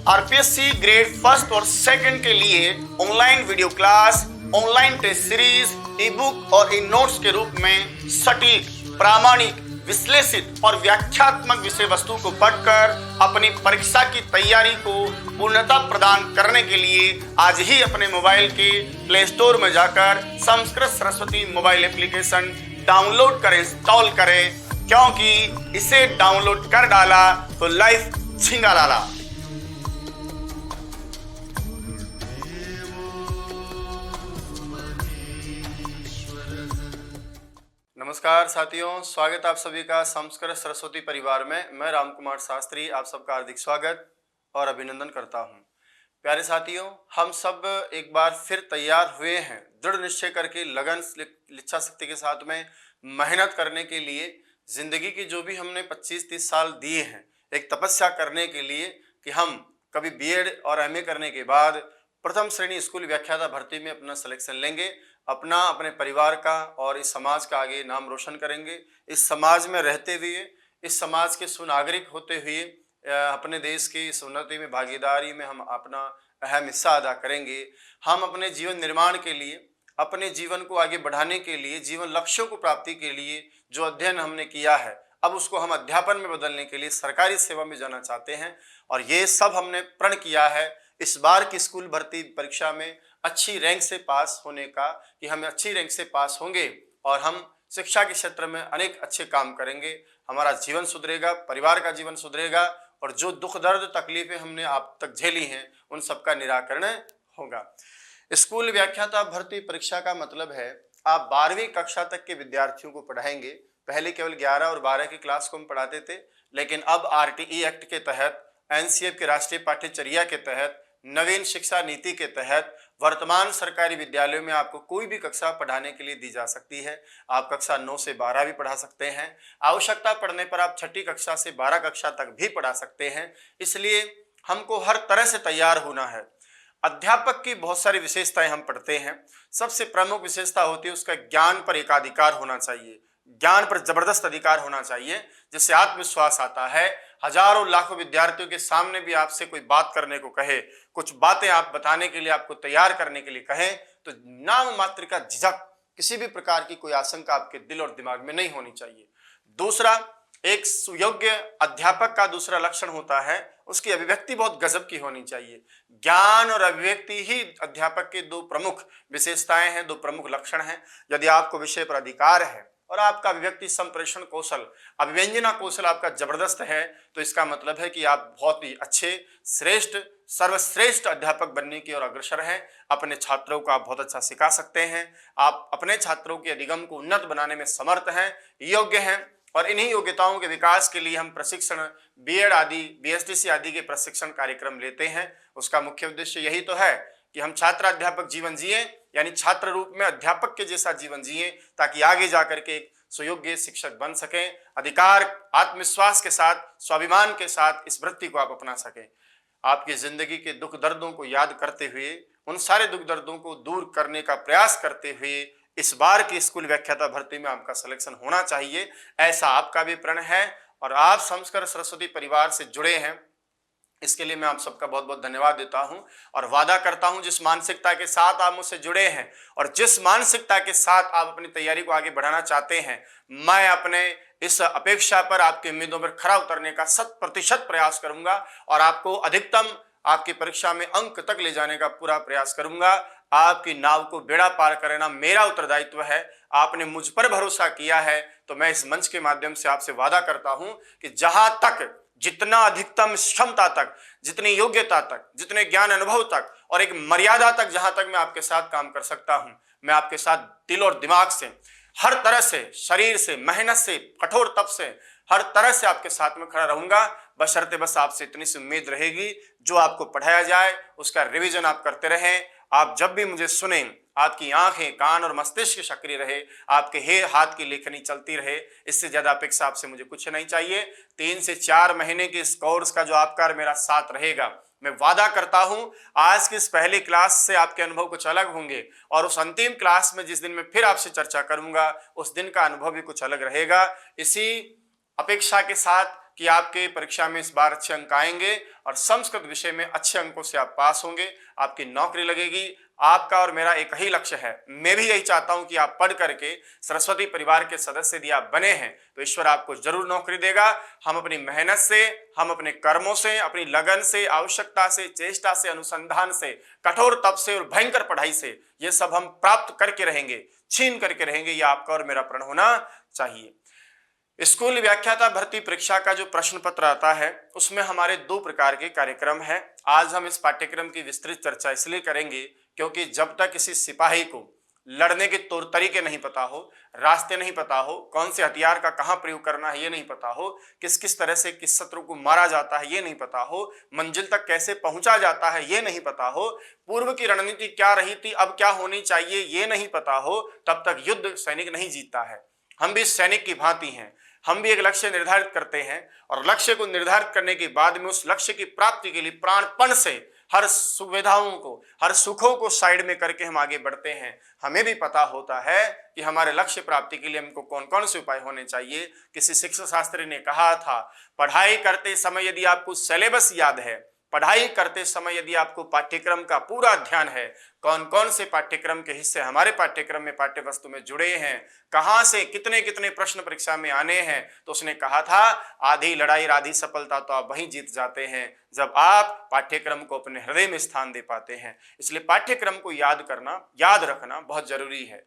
RPSC grade first और second के लिए online video class, online test series, e book और ई नोट्स के रूप में सटीक, प्रामाणिक, विश्लेषित और व्याख्यात्मक विषय वस्तु को पढ़कर अपनी परीक्षा की तैयारी को पूर्णता प्रदान करने के लिए आज ही अपने मोबाइल के प्ले स्टोर में जाकर Sanskrit Saraswati mobile application download करें, इंस्टॉल करें, क्योंकि इसे डाउनलोड कर डाला तो लाइफ झिंगा लाला। नमस्कार साथियों, स्वागत आप सभी का संस्कृत सरस्वती परिवार में। मैं राम कुमार शास्त्री आप सबका हार्दिक स्वागत और अभिनंदन करता हूं। प्यारे साथियों, हम सब एक बार फिर तैयार हुए हैं दृढ़ निश्चय करके, लगन, इच्छा शक्ति के साथ में मेहनत करने के लिए। जिंदगी की जो भी हमने 25-30 साल दिए हैं एक तपस्या करने के लिए कि हम कभी बीएड और एमए करने के बाद प्रथम श्रेणी स्कूल व्याख्याता भर्ती में अपना सिलेक्शन लेंगे, अपने परिवार का और इस समाज का आगे नाम रोशन करेंगे। इस समाज में रहते हुए, इस समाज के सुनागरिक होते हुए अपने देश की इस उन्नति में, भागीदारी में हम अपना अहम हिस्सा अदा करेंगे। हम अपने जीवन निर्माण के लिए, अपने जीवन को आगे बढ़ाने के लिए, जीवन लक्ष्यों को प्राप्ति के लिए जो अध्ययन हमने किया है, अब उसको हम अध्यापन में बदलने के लिए सरकारी सेवा में जाना चाहते हैं। और ये सब हमने प्रण किया है इस बार की स्कूल भर्ती परीक्षा में अच्छी रैंक से पास होने का, कि हम अच्छी रैंक से पास होंगे और हम शिक्षा के क्षेत्र में अनेक अच्छे काम करेंगे। हमारा जीवन सुधरेगा, परिवार का जीवन सुधरेगा और जो दुख दर्द तकलीफें हमने आप तक झेली हैं उन सबका निराकरण होगा। स्कूल व्याख्याता भर्ती परीक्षा का मतलब है आप 12वीं कक्षा तक के विद्यार्थियों को पढ़ाएंगे। पहले केवल 11 और 12 की क्लास को हम पढ़ाते थे, लेकिन अब आरटीई एक्ट के तहत, एनसीएफ के राष्ट्रीय पाठ्यचर्या के तहत, नवीन शिक्षा नीति के तहत वर्तमान सरकारी विद्यालयों में आपको कोई भी कक्षा पढ़ाने के लिए दी जा सकती है। आप कक्षा 9 से 12 भी पढ़ा सकते हैं। आवश्यकता पड़ने पर आप 6ठी कक्षा से 12 कक्षा तक भी पढ़ा सकते हैं। इसलिए हमको हर तरह से तैयार होना है। अध्यापक की बहुत सारी विशेषताएं हम पढ़ते हैं। सबसे प्रमुख विशेषता होती है उसका ज्ञान पर एकाधिकार होना चाहिए, ज्ञान पर जबरदस्त अधिकार होना चाहिए, जिससे आत्मविश्वास आता है। हजारों लाखों विद्यार्थियों के सामने भी आपसे कोई बात करने को कहे, कुछ बातें आप बताने के लिए, आपको तैयार करने के लिए कहें, तो नाम मात्र का झिझक, किसी भी प्रकार की कोई आशंका आपके दिल और दिमाग में नहीं होनी चाहिए। दूसरा, एक सुयोग्य अध्यापक का दूसरा लक्षण होता है उसकी अभिव्यक्ति बहुत गजब की होनी चाहिए। ज्ञान और अभिव्यक्ति ही अध्यापक के दो प्रमुख विशेषताएं हैं, दो प्रमुख लक्षण हैं। यदि आपको विषय पर अधिकार है और आपका अभिव्यक्ति संप्रेषण कौशल, अभिव्यंजना कौशल आपका जबरदस्त है, तो इसका मतलब है कि आप बहुत ही अच्छे, श्रेष्ठ, सर्वश्रेष्ठ अध्यापक बनने की ओर अग्रसर हैं। अपने छात्रों को आप बहुत अच्छा सिखा सकते हैं। आप अपने छात्रों के अधिगम को उन्नत बनाने में समर्थ हैं, योग्य हैं। और इन्हीं योग्यताओं के विकास के लिए हम प्रशिक्षण, बीएड आदि, बीएसटीसी आदि के प्रशिक्षण कार्यक्रम लेते हैं। उसका मुख्य उद्देश्य यही तो है कि हम छात्र अध्यापक जीवन जिए, यानी छात्र रूप में अध्यापक के जैसा जीवन जिए, ताकि आगे जाकर के एक सुयोग्य शिक्षक बन सकें। अधिकार, आत्मविश्वास के साथ, स्वाभिमान के साथ इस वृत्ति को आप अपना सकें। आपकी जिंदगी के दुख दर्दों को याद करते हुए, उन सारे दुख दर्दों को दूर करने का प्रयास करते हुए इस बार की स्कूल व्याख्याता भर्ती में आपका सिलेक्शन होना चाहिए, ऐसा आपका भी प्रण है। और आप संस्कृत सरस्वती परिवार से जुड़े हैं, इसके लिए मैं आप सबका बहुत बहुत धन्यवाद देता हूं और वादा करता हूं जिस मानसिकता के साथ आप मुझसे जुड़े हैं और जिस मानसिकता के साथ आप अपनी तैयारी को आगे बढ़ाना चाहते हैं, मैं अपने इस अपेक्षा पर, आपकी उम्मीदों पर खरा उतरने का 100% प्रयास करूंगा और आपको अधिकतम आपकी परीक्षा में अंक तक ले जाने का पूरा प्रयास करूंगा। आपकी नाव को बेड़ा पार करना मेरा उत्तरदायित्व है। आपने मुझ पर भरोसा किया है, तो मैं इस मंच के माध्यम से आपसे वादा करता हूं कि जहां तक, जितना अधिकतम क्षमता तक, जितनी योग्यता तक, जितने ज्ञान अनुभव तक और एक मर्यादा तक, जहां तक मैं आपके साथ काम कर सकता हूं, मैं आपके साथ दिल और दिमाग से, हर तरह से, शरीर से, मेहनत से, कठोर तप से, हर तरह से आपके साथ में खड़ा रहूंगा। बशर्ते बस आपसे इतनी सी उम्मीद रहेगी, जो आपको पढ़ाया जाए उसका रिवीजन आप करते रहें। आप जब भी मुझे सुने, आपकी आंखें, कान और मस्तिष्क सक्रिय रहे, आपके हाथ की लेखनी चलती रहे। इससे ज्यादा अपेक्षा आपसे मुझे कुछ नहीं चाहिए। 3 से 4 महीने के इस कोर्स का जो आपका मेरा साथ रहेगा, मैं वादा करता हूं आज की इस पहली क्लास से आपके अनुभव कुछ अलग होंगे और उस अंतिम क्लास में जिस दिन मैं फिर आपसे चर्चा करूंगा, उस दिन का अनुभव भी कुछ अलग रहेगा। इसी अपेक्षा के साथ कि आपके परीक्षा में इस बार अच्छे अंक आएंगे और संस्कृत विषय में अच्छे अंकों से आप पास होंगे, आपकी नौकरी लगेगी। आपका और मेरा एक ही लक्ष्य है। मैं भी यही चाहता हूं कि आप पढ़ करके सरस्वती परिवार के सदस्य यदि आप बने हैं तो ईश्वर आपको जरूर नौकरी देगा। हम अपनी मेहनत से, हम अपने कर्मों से, अपनी लगन से, आवश्यकता से, चेष्टा से, अनुसंधान से, कठोर तप से और भयंकर पढ़ाई से ये सब हम प्राप्त करके रहेंगे, छीन करके रहेंगे। ये आपका और मेरा प्रण होना चाहिए। स्कूल व्याख्याता भर्ती परीक्षा का जो प्रश्न पत्र आता है उसमें हमारे 2 प्रकार के कार्यक्रम हैं। आज हम इस पाठ्यक्रम की विस्तृत चर्चा इसलिए करेंगे क्योंकि जब तक किसी सिपाही को लड़ने के तौर तरीके नहीं पता हो, रास्ते नहीं पता हो, कौन से हथियार का कहां प्रयोग करना है ये नहीं पता हो, किस किस तरह से किस शत्रु को मारा जाता है ये नहीं पता हो, मंजिल तक कैसे पहुंचा जाता है ये नहीं पता हो, पूर्व की रणनीति क्या रही थी, अब क्या होनी चाहिए ये नहीं पता हो, तब तक युद्ध सैनिक नहीं जीतता है। हम भी सैनिक की भांति हैं। हम भी एक लक्ष्य निर्धारित करते हैं और लक्ष्य को निर्धारित करने के बाद में उस लक्ष्य की प्राप्ति के लिए प्राणपण से हर सुविधाओं को, हर सुखों को साइड में करके हम आगे बढ़ते हैं। हमें भी पता होता है कि हमारे लक्ष्य प्राप्ति के लिए हमको कौन कौन से उपाय होने चाहिए। किसी शिक्षा शास्त्री ने कहा था, पढ़ाई करते समय यदि आपको सिलेबस याद है, पढ़ाई करते समय यदि आपको पाठ्यक्रम का पूरा ध्यान है, कौन कौन से पाठ्यक्रम के हिस्से हमारे पाठ्यक्रम में पाठ्य वस्तु में जुड़े हैं, कहां से कितने कितने प्रश्न परीक्षा में आने हैं, तो उसने कहा था आधी लड़ाई आधी सफलता तो आप वहीं जीत जाते हैं जब आप पाठ्यक्रम को अपने हृदय में स्थान दे पाते हैं। इसलिए पाठ्यक्रम को याद करना, याद रखना बहुत जरूरी है।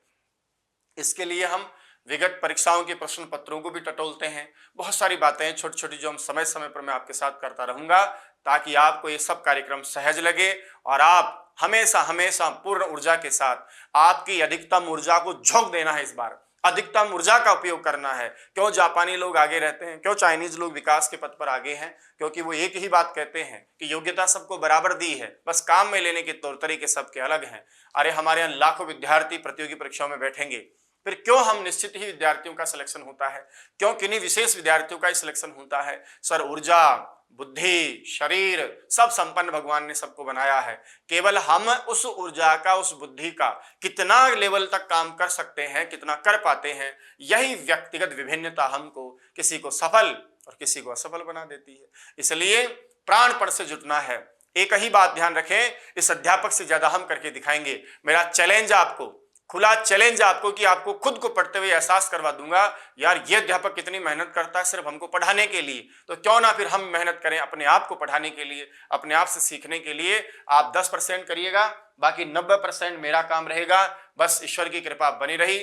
इसके लिए हम विगत परीक्षाओं के प्रश्न पत्रों को भी टटोलते हैं। बहुत सारी बातें छोटी छोटी जो हम समय समय पर मैं आपके साथ करता रहूंगा ताकि आपको ये सब कार्यक्रम सहज लगे और आप हमेशा हमेशा पूर्ण ऊर्जा के साथ, आपकी अधिकतम ऊर्जा को झोंक देना है। इस बार अधिकतम ऊर्जा का उपयोग करना है। क्यों जापानी लोग आगे रहते हैं, क्यों चाइनीज लोग विकास के पथ पर आगे हैं? क्योंकि वो एक ही बात कहते हैं कि योग्यता सबको बराबर दी है, बस काम में लेने के तौर तरीके सबके अलग हैं। अरे हमारे यहाँ लाखों विद्यार्थी प्रतियोगी परीक्षाओं में बैठेंगे, फिर क्यों हम निश्चित ही विद्यार्थियों का सिलेक्शन होता है? क्यों किन्हीं विशेष विद्यार्थियों का ही सिलेक्शन होता है? सर ऊर्जा, बुद्धि, शरीर सब संपन्न भगवान ने सबको बनाया है। केवल हम उस ऊर्जा का, उस बुद्धि का कितना लेवल तक काम कर सकते हैं, कितना कर पाते हैं, यही व्यक्तिगत विभिन्नता हमको किसी को सफल और किसी को असफल बना देती है। इसलिए प्राणपण से जुटना है। एक ही बात ध्यान रखें, इस अध्यापक से ज्यादा हम करके दिखाएंगे। मेरा चैलेंज आपको, खुला चैलेंज आपको कि आपको खुद को पढ़ते हुए एहसास करवा दूंगा, यार ये अध्यापक कितनी मेहनत करता है सिर्फ हमको पढ़ाने के लिए, तो क्यों ना फिर हम मेहनत करें अपने आप को पढ़ाने के लिए, अपने आप से सीखने के लिए। आप 10% करिएगा, बाकी 90% मेरा काम रहेगा। बस ईश्वर की कृपा बनी रही।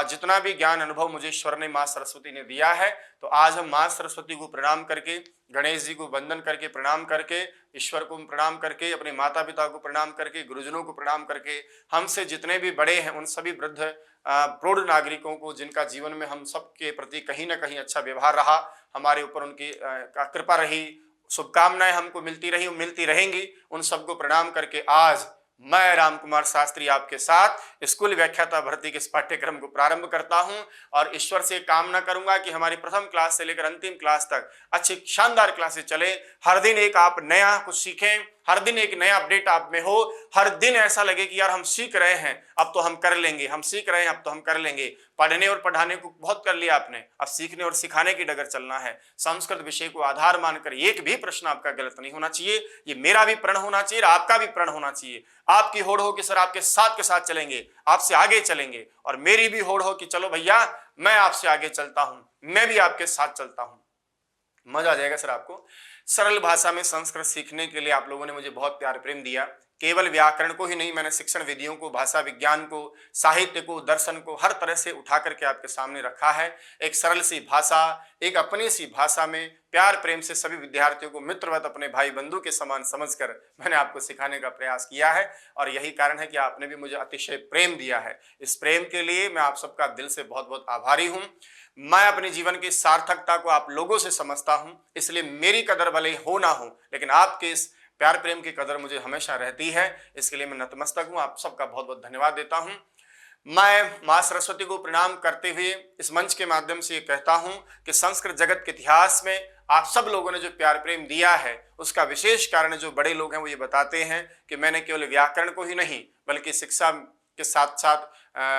जितना भी ज्ञान अनुभव मुझे ईश्वर ने, माँ सरस्वती ने दिया है, तो आज हम माँ सरस्वती को प्रणाम करके, गणेश जी को वंदन करके, प्रणाम करके, ईश्वर को प्रणाम करके, अपने माता पिता को प्रणाम करके, गुरुजनों को प्रणाम करके, हमसे जितने भी बड़े हैं उन सभी वृद्ध प्रौढ़ नागरिकों को जिनका जीवन में हम सबके प्रति कहीं ना कहीं अच्छा व्यवहार रहा, हमारे ऊपर उनकी कृपा रही, शुभकामनाएं हमको मिलती रही, मिलती रहेंगी, उन सबको प्रणाम करके आज मैं राम कुमार शास्त्री आपके साथ स्कूल व्याख्याता भर्ती के इस पाठ्यक्रम को प्रारंभ करता हूं और ईश्वर से कामना करूंगा कि हमारी प्रथम क्लास से लेकर अंतिम क्लास तक अच्छी शानदार क्लासेस चले। हर दिन एक आप नया कुछ सीखें, हर दिन एक नया अपडेट आप में हो, हर दिन ऐसा लगे कि यार हम सीख रहे हैं अब तो हम कर लेंगे, हम सीख रहे हैं अब तो हम कर लेंगे। पढ़ने और पढ़ाने को बहुत कर लिया आपने, अब सीखने और सिखाने की डगर चलना है। संस्कृत विषय को आधार मानकर एक भी प्रश्न आपका गलत नहीं होना चाहिए। ये मेरा भी प्रण होना चाहिए, आपका भी प्रण होना चाहिए। आपकी होड़ हो कि सर आपके साथ के साथ चलेंगे, आपसे आगे चलेंगे, और मेरी भी होड़ हो कि चलो भैया मैं आपसे आगे चलता हूं, मैं भी आपके साथ चलता हूं। मजा आ जाएगा सर आपको। सरल भाषा में संस्कृत सीखने के लिए आप लोगों ने मुझे बहुत प्यार प्रेम दिया। केवल व्याकरण को ही नहीं, मैंने शिक्षण विधियों को, भाषा विज्ञान को, साहित्य को, दर्शन को हर तरह से उठा करके आपके सामने रखा है। एक सरल सी भाषा, एक अपनी सी भाषा में प्यार प्रेम से सभी विद्यार्थियों को मित्रवत अपने भाई बंधु के समान समझकर मैंने आपको सिखाने का प्रयास किया है, और यही कारण है कि आपने भी मुझे अतिशय प्रेम दिया है। इस प्रेम के लिए मैं आप सबका दिल से बहुत बहुत आभारी हूँ। मैं अपने जीवन की सार्थकता को आप लोगों से समझता हूं, इसलिए मेरी कदर भले ही हो ना हो, लेकिन आपके इस प्यार प्रेम की कदर मुझे हमेशा रहती है। इसके लिए मैं नतमस्तक हूं, आप सबका बहुत बहुत धन्यवाद देता हूं। मैं माँ सरस्वती को प्रणाम करते हुए इस मंच के माध्यम से ये कहता हूं कि संस्कृत जगत के इतिहास में आप सब लोगों ने जो प्यार प्रेम दिया है उसका विशेष कारण जो बड़े लोग हैं वो ये बताते हैं कि मैंने केवल व्याकरण को ही नहीं बल्कि शिक्षा के साथ साथ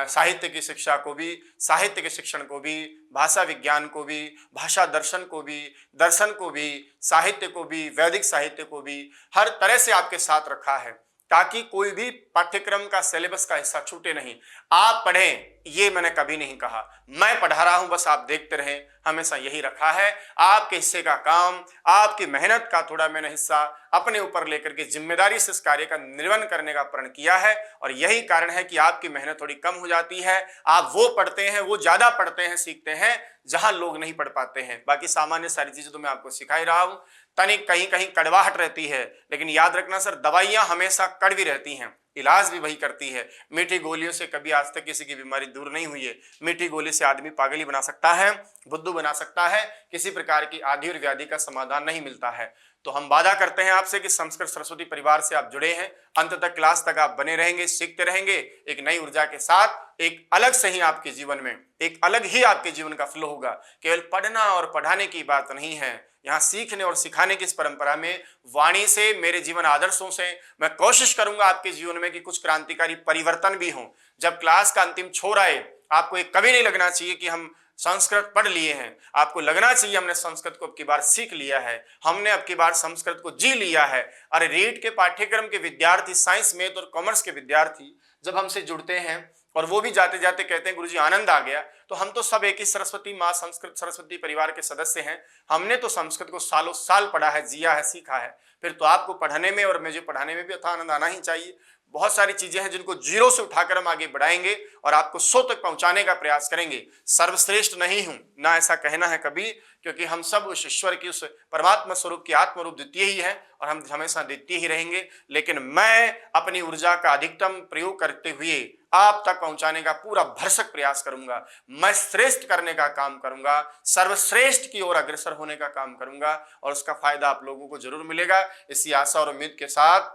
साहित्य की शिक्षा को भी, साहित्य के शिक्षण को भी, भाषा विज्ञान को भी, भाषा दर्शन को भी, दर्शन को भी, साहित्य को भी, वैदिक साहित्य को भी हर तरह से आपके साथ रखा है ताकि कोई भी पाठ्यक्रम का सिलेबस का हिस्सा छूटे नहीं। आप पढ़ें ये मैंने कभी नहीं कहा, मैं पढ़ा रहा हूं, बस आप देखते रहें, हमेशा यही रखा है। आपके हिस्से का काम, आपकी मेहनत का थोड़ा मैंने हिस्सा अपने ऊपर लेकर के जिम्मेदारी से इस कार्य का निर्वहन करने का प्रण किया है और यही कारण है कि आपकी मेहनत थोड़ी कम हो जाती है। आप वो पढ़ते हैं, वो ज्यादा पढ़ते हैं, सीखते हैं जहां लोग नहीं पढ़ पाते हैं। बाकी सामान्य सारी चीजें तो मैं आपको सिखा ही रहा हूं। तनिक कहीं कहीं कड़वाहट रहती है, लेकिन याद रखना सर, दवाइयां हमेशा कड़वी रहती हैं, इलाज भी वही करती है। मीठी गोलियों से कभी आज तक किसी की बीमारी दूर नहीं हुई है। मीठी गोली से आदमी पागल ही बना सकता है, बुद्धू बना सकता है, किसी प्रकार की आदि और व्याधि का समाधान नहीं मिलता है। तो हम वादा करते हैं आपसे कि संस्कृत सरस्वती परिवार से आप जुड़े हैं, अंत तक क्लास तक आप बने रहेंगे, सीखते रहेंगे, एक नई ऊर्जा के साथ, एक अलग से ही आपके जीवन में, एक अलग ही आपके जीवन का फ्लो होगा। केवल पढ़ना और पढ़ाने की बात नहीं है, यहाँ सीखने और सिखाने की इस परंपरा में वाणी से, मेरे जीवन आदर्शों से मैं कोशिश करूंगा आपके जीवन में कि कुछ क्रांतिकारी परिवर्तन भी हों। जब क्लास का अंतिम छोर आए, आपको एक कभी नहीं लगना चाहिए कि हम संस्कृत पढ़ लिए हैं, आपको लगना चाहिए हमने संस्कृत को अब की बार सीख लिया है, हमने अब की बार संस्कृत को जी लिया है। अरे रीट के पाठ्यक्रम के विद्यार्थी, साइंस, मैथ और कॉमर्स के विद्यार्थी जब हमसे जुड़ते हैं और वो भी जाते जाते कहते हैं गुरुजी आनंद आ गया, तो हम तो सब एक ही सरस्वती माँ संस्कृत सरस्वती परिवार के सदस्य हैं, हमने तो संस्कृत को सालों साल पढ़ा है, जिया है, सीखा है, फिर तो आपको पढ़ने में और मुझे पढ़ाने में भी अथाह आनंद आना ही चाहिए। बहुत सारी चीजें हैं जिनको जीरो से उठाकर हम आगे बढ़ाएंगे और आपको 100 तक पहुंचाने का प्रयास करेंगे। सर्वश्रेष्ठ नहीं हूं ना, ऐसा कहना है कभी, क्योंकि हम सब उस ईश्वर की, उस परमात्मा स्वरूप की आत्मरूप द्वितीय ही है और हम हमेशा द्वितीय ही रहेंगे। लेकिन मैं अपनी ऊर्जा का अधिकतम प्रयोग करते हुए आप तक पहुंचाने का पूरा भरसक प्रयास करूंगा। मैं श्रेष्ठ करने का काम करूंगा, सर्वश्रेष्ठ की ओर अग्रसर होने का काम करूंगा और उसका फायदा आप लोगों को जरूर मिलेगा। इसी आशा और उम्मीद के साथ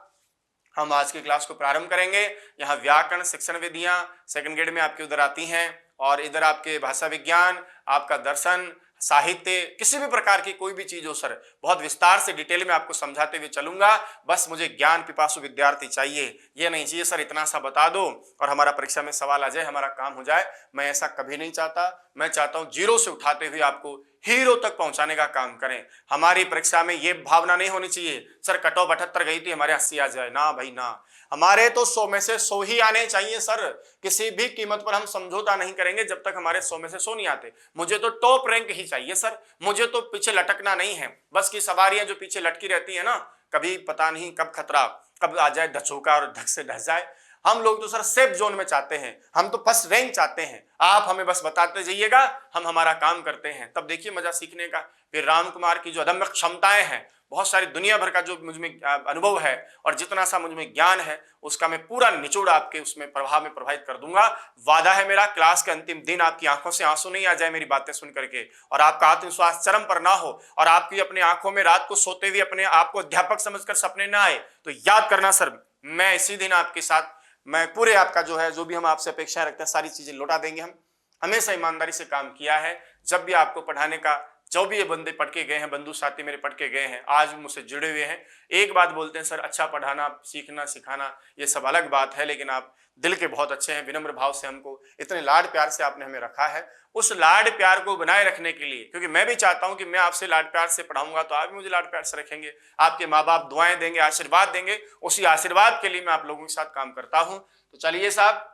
हम आज की क्लास को प्रारंभ करेंगे। यहाँ व्याकरण शिक्षण विधियां सेकंड ग्रेड में आपके उधर आती हैं और इधर आपके भाषा विज्ञान, आपका दर्शन, साहित्य, किसी भी प्रकार की कोई भी चीज हो सर, बहुत विस्तार से डिटेल में आपको समझाते हुए चलूंगा। बस मुझे ज्ञान पिपासु विद्यार्थी चाहिए, ये नहीं चाहिए सर इतना सा बता दो और हमारा परीक्षा में सवाल आ जाए, हमारा काम हो जाए। मैं ऐसा कभी नहीं चाहता, मैं चाहता हूं जीरो से उठाते हुए आपको हीरो तक पहुंचाने का काम करें। हमारी परीक्षा में ये भावना नहीं होनी चाहिए सर कट ऑफ 78 गई थी हमारे 80 आ जाए, ना भाई ना, हमारे तो 100 में से 100 ही आने चाहिए सर। किसी भी कीमत पर हम समझौता नहीं करेंगे जब तक हमारे 100 में से 100 नहीं आते। मुझे तो टॉप रैंक ही चाहिए सर, मुझे तो पीछे लटकना नहीं है। बस की सवारियां जो पीछे लटकी रहती है ना, कभी पता नहीं कब खतरा कब आ जाए, धचोका और धक से ढह जाए। हम लोग तो सर सेफ जोन में चाहते हैं, हम तो फर्स्ट रैंक चाहते हैं। आप हमें बस बताते जाइएगा, हम हमारा काम करते हैं, तब देखिए मजा सीखने का। फिर राम कुमार की जो अदम्य क्षमताएं हैं, बहुत सारी दुनिया भर का जो मुझमें अनुभव है और जितना सा मुझमें ज्ञान है, उसका मैं पूरा निचोड़ आपके उसमें प्रभाव में प्रभावित कर दूंगा। वादा है मेरा, क्लास के अंतिम दिन आपकी आंखों से आंसू नहीं आ जाए मेरी बातें सुन करके, और आपका आत्मविश्वास चरम पर ना हो और आपकी अपनी आंखों में रात को सोते हुए अपने आप को अध्यापक समझकर सपने ना आए। तो याद करना सर, मैं इसी दिन आपके साथ, मैं पूरे आपका जो है, जो भी हम आपसे अपेक्षा रखते हैं, सारी चीजें लौटा देंगे। हम हमेशा ईमानदारी से काम किया है। जब भी आपको पढ़ाने का, जो भी ये बंदे पढ़ के गए हैं, बंधु साथी मेरे पढ़ के गए हैं, आज भी मुझसे जुड़े हुए हैं, एक बात बोलते हैं सर, अच्छा पढ़ाना, सीखना, सिखाना ये सब अलग बात है, लेकिन आप दिल के बहुत अच्छे हैं, विनम्र भाव से हमको इतने लाड प्यार से आपने हमें रखा है। उस लाड प्यार को बनाए रखने के लिए, क्योंकि मैं भी चाहता हूं कि मैं आपसे लाड प्यार से पढ़ाऊंगा तो आप भी मुझे लाड प्यार से रखेंगे, आपके माँ बाप दुआएं देंगे, आशीर्वाद देंगे, उसी आशीर्वाद के लिए मैं आप लोगों के साथ काम करता हूं। तो चलिए साहब,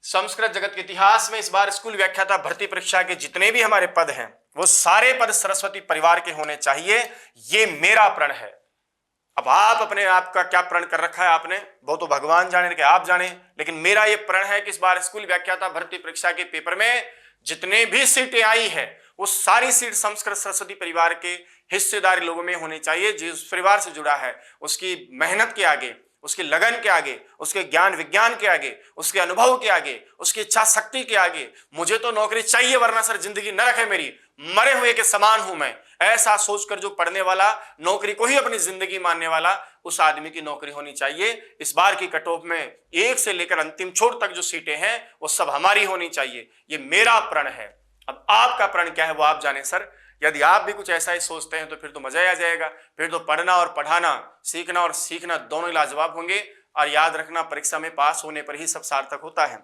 संस्कृत जगत के इतिहास में इस बार स्कूल व्याख्याता भर्ती परीक्षा के जितने भी हमारे पद हैं, वो सारे पद सरस्वती परिवार के होने चाहिए, ये मेरा प्रण है। अब आप अपने आप का क्या प्रण कर रखा है आपने, वो तो भगवान जाने कि आप जाने, लेकिन मेरा ये प्रण है कि इस बार स्कूल व्याख्याता भर्ती परीक्षा के पेपर में जितने भी सीटें आई है, वो सारी सीट संस्कृत सरस्वती परिवार के हिस्सेदारी लोगों में होनी चाहिए। जिस परिवार से जुड़ा है, उसकी मेहनत के आगे, उसकी लगन के आगे, उसके ज्ञान विज्ञान के आगे, उसके अनुभव के आगे, उसकी इच्छा शक्ति के आगे मुझे तो नौकरी चाहिए, वरना सर जिंदगी नरक है मेरी, मरे हुए के समान हूं मैं। ऐसा सोचकर जो पढ़ने वाला, नौकरी को ही अपनी जिंदगी मानने वाला, उस आदमी की नौकरी होनी चाहिए। इस बार की कट ऑफ में 1 से लेकर अंतिम छोर तक जो सीटें हैं वो सब हमारी होनी चाहिए, ये मेरा प्रण है। अब आपका प्रण क्या है वो आप जाने सर। यदि आप भी कुछ ऐसा ही सोचते हैं तो फिर तो मजा ही आ जाएगा। फिर तो पढ़ना और पढ़ाना, सीखना और सीखना दोनों ही लाजवाब होंगे। और याद रखना परीक्षा में पास होने पर ही सब सार्थक होता है।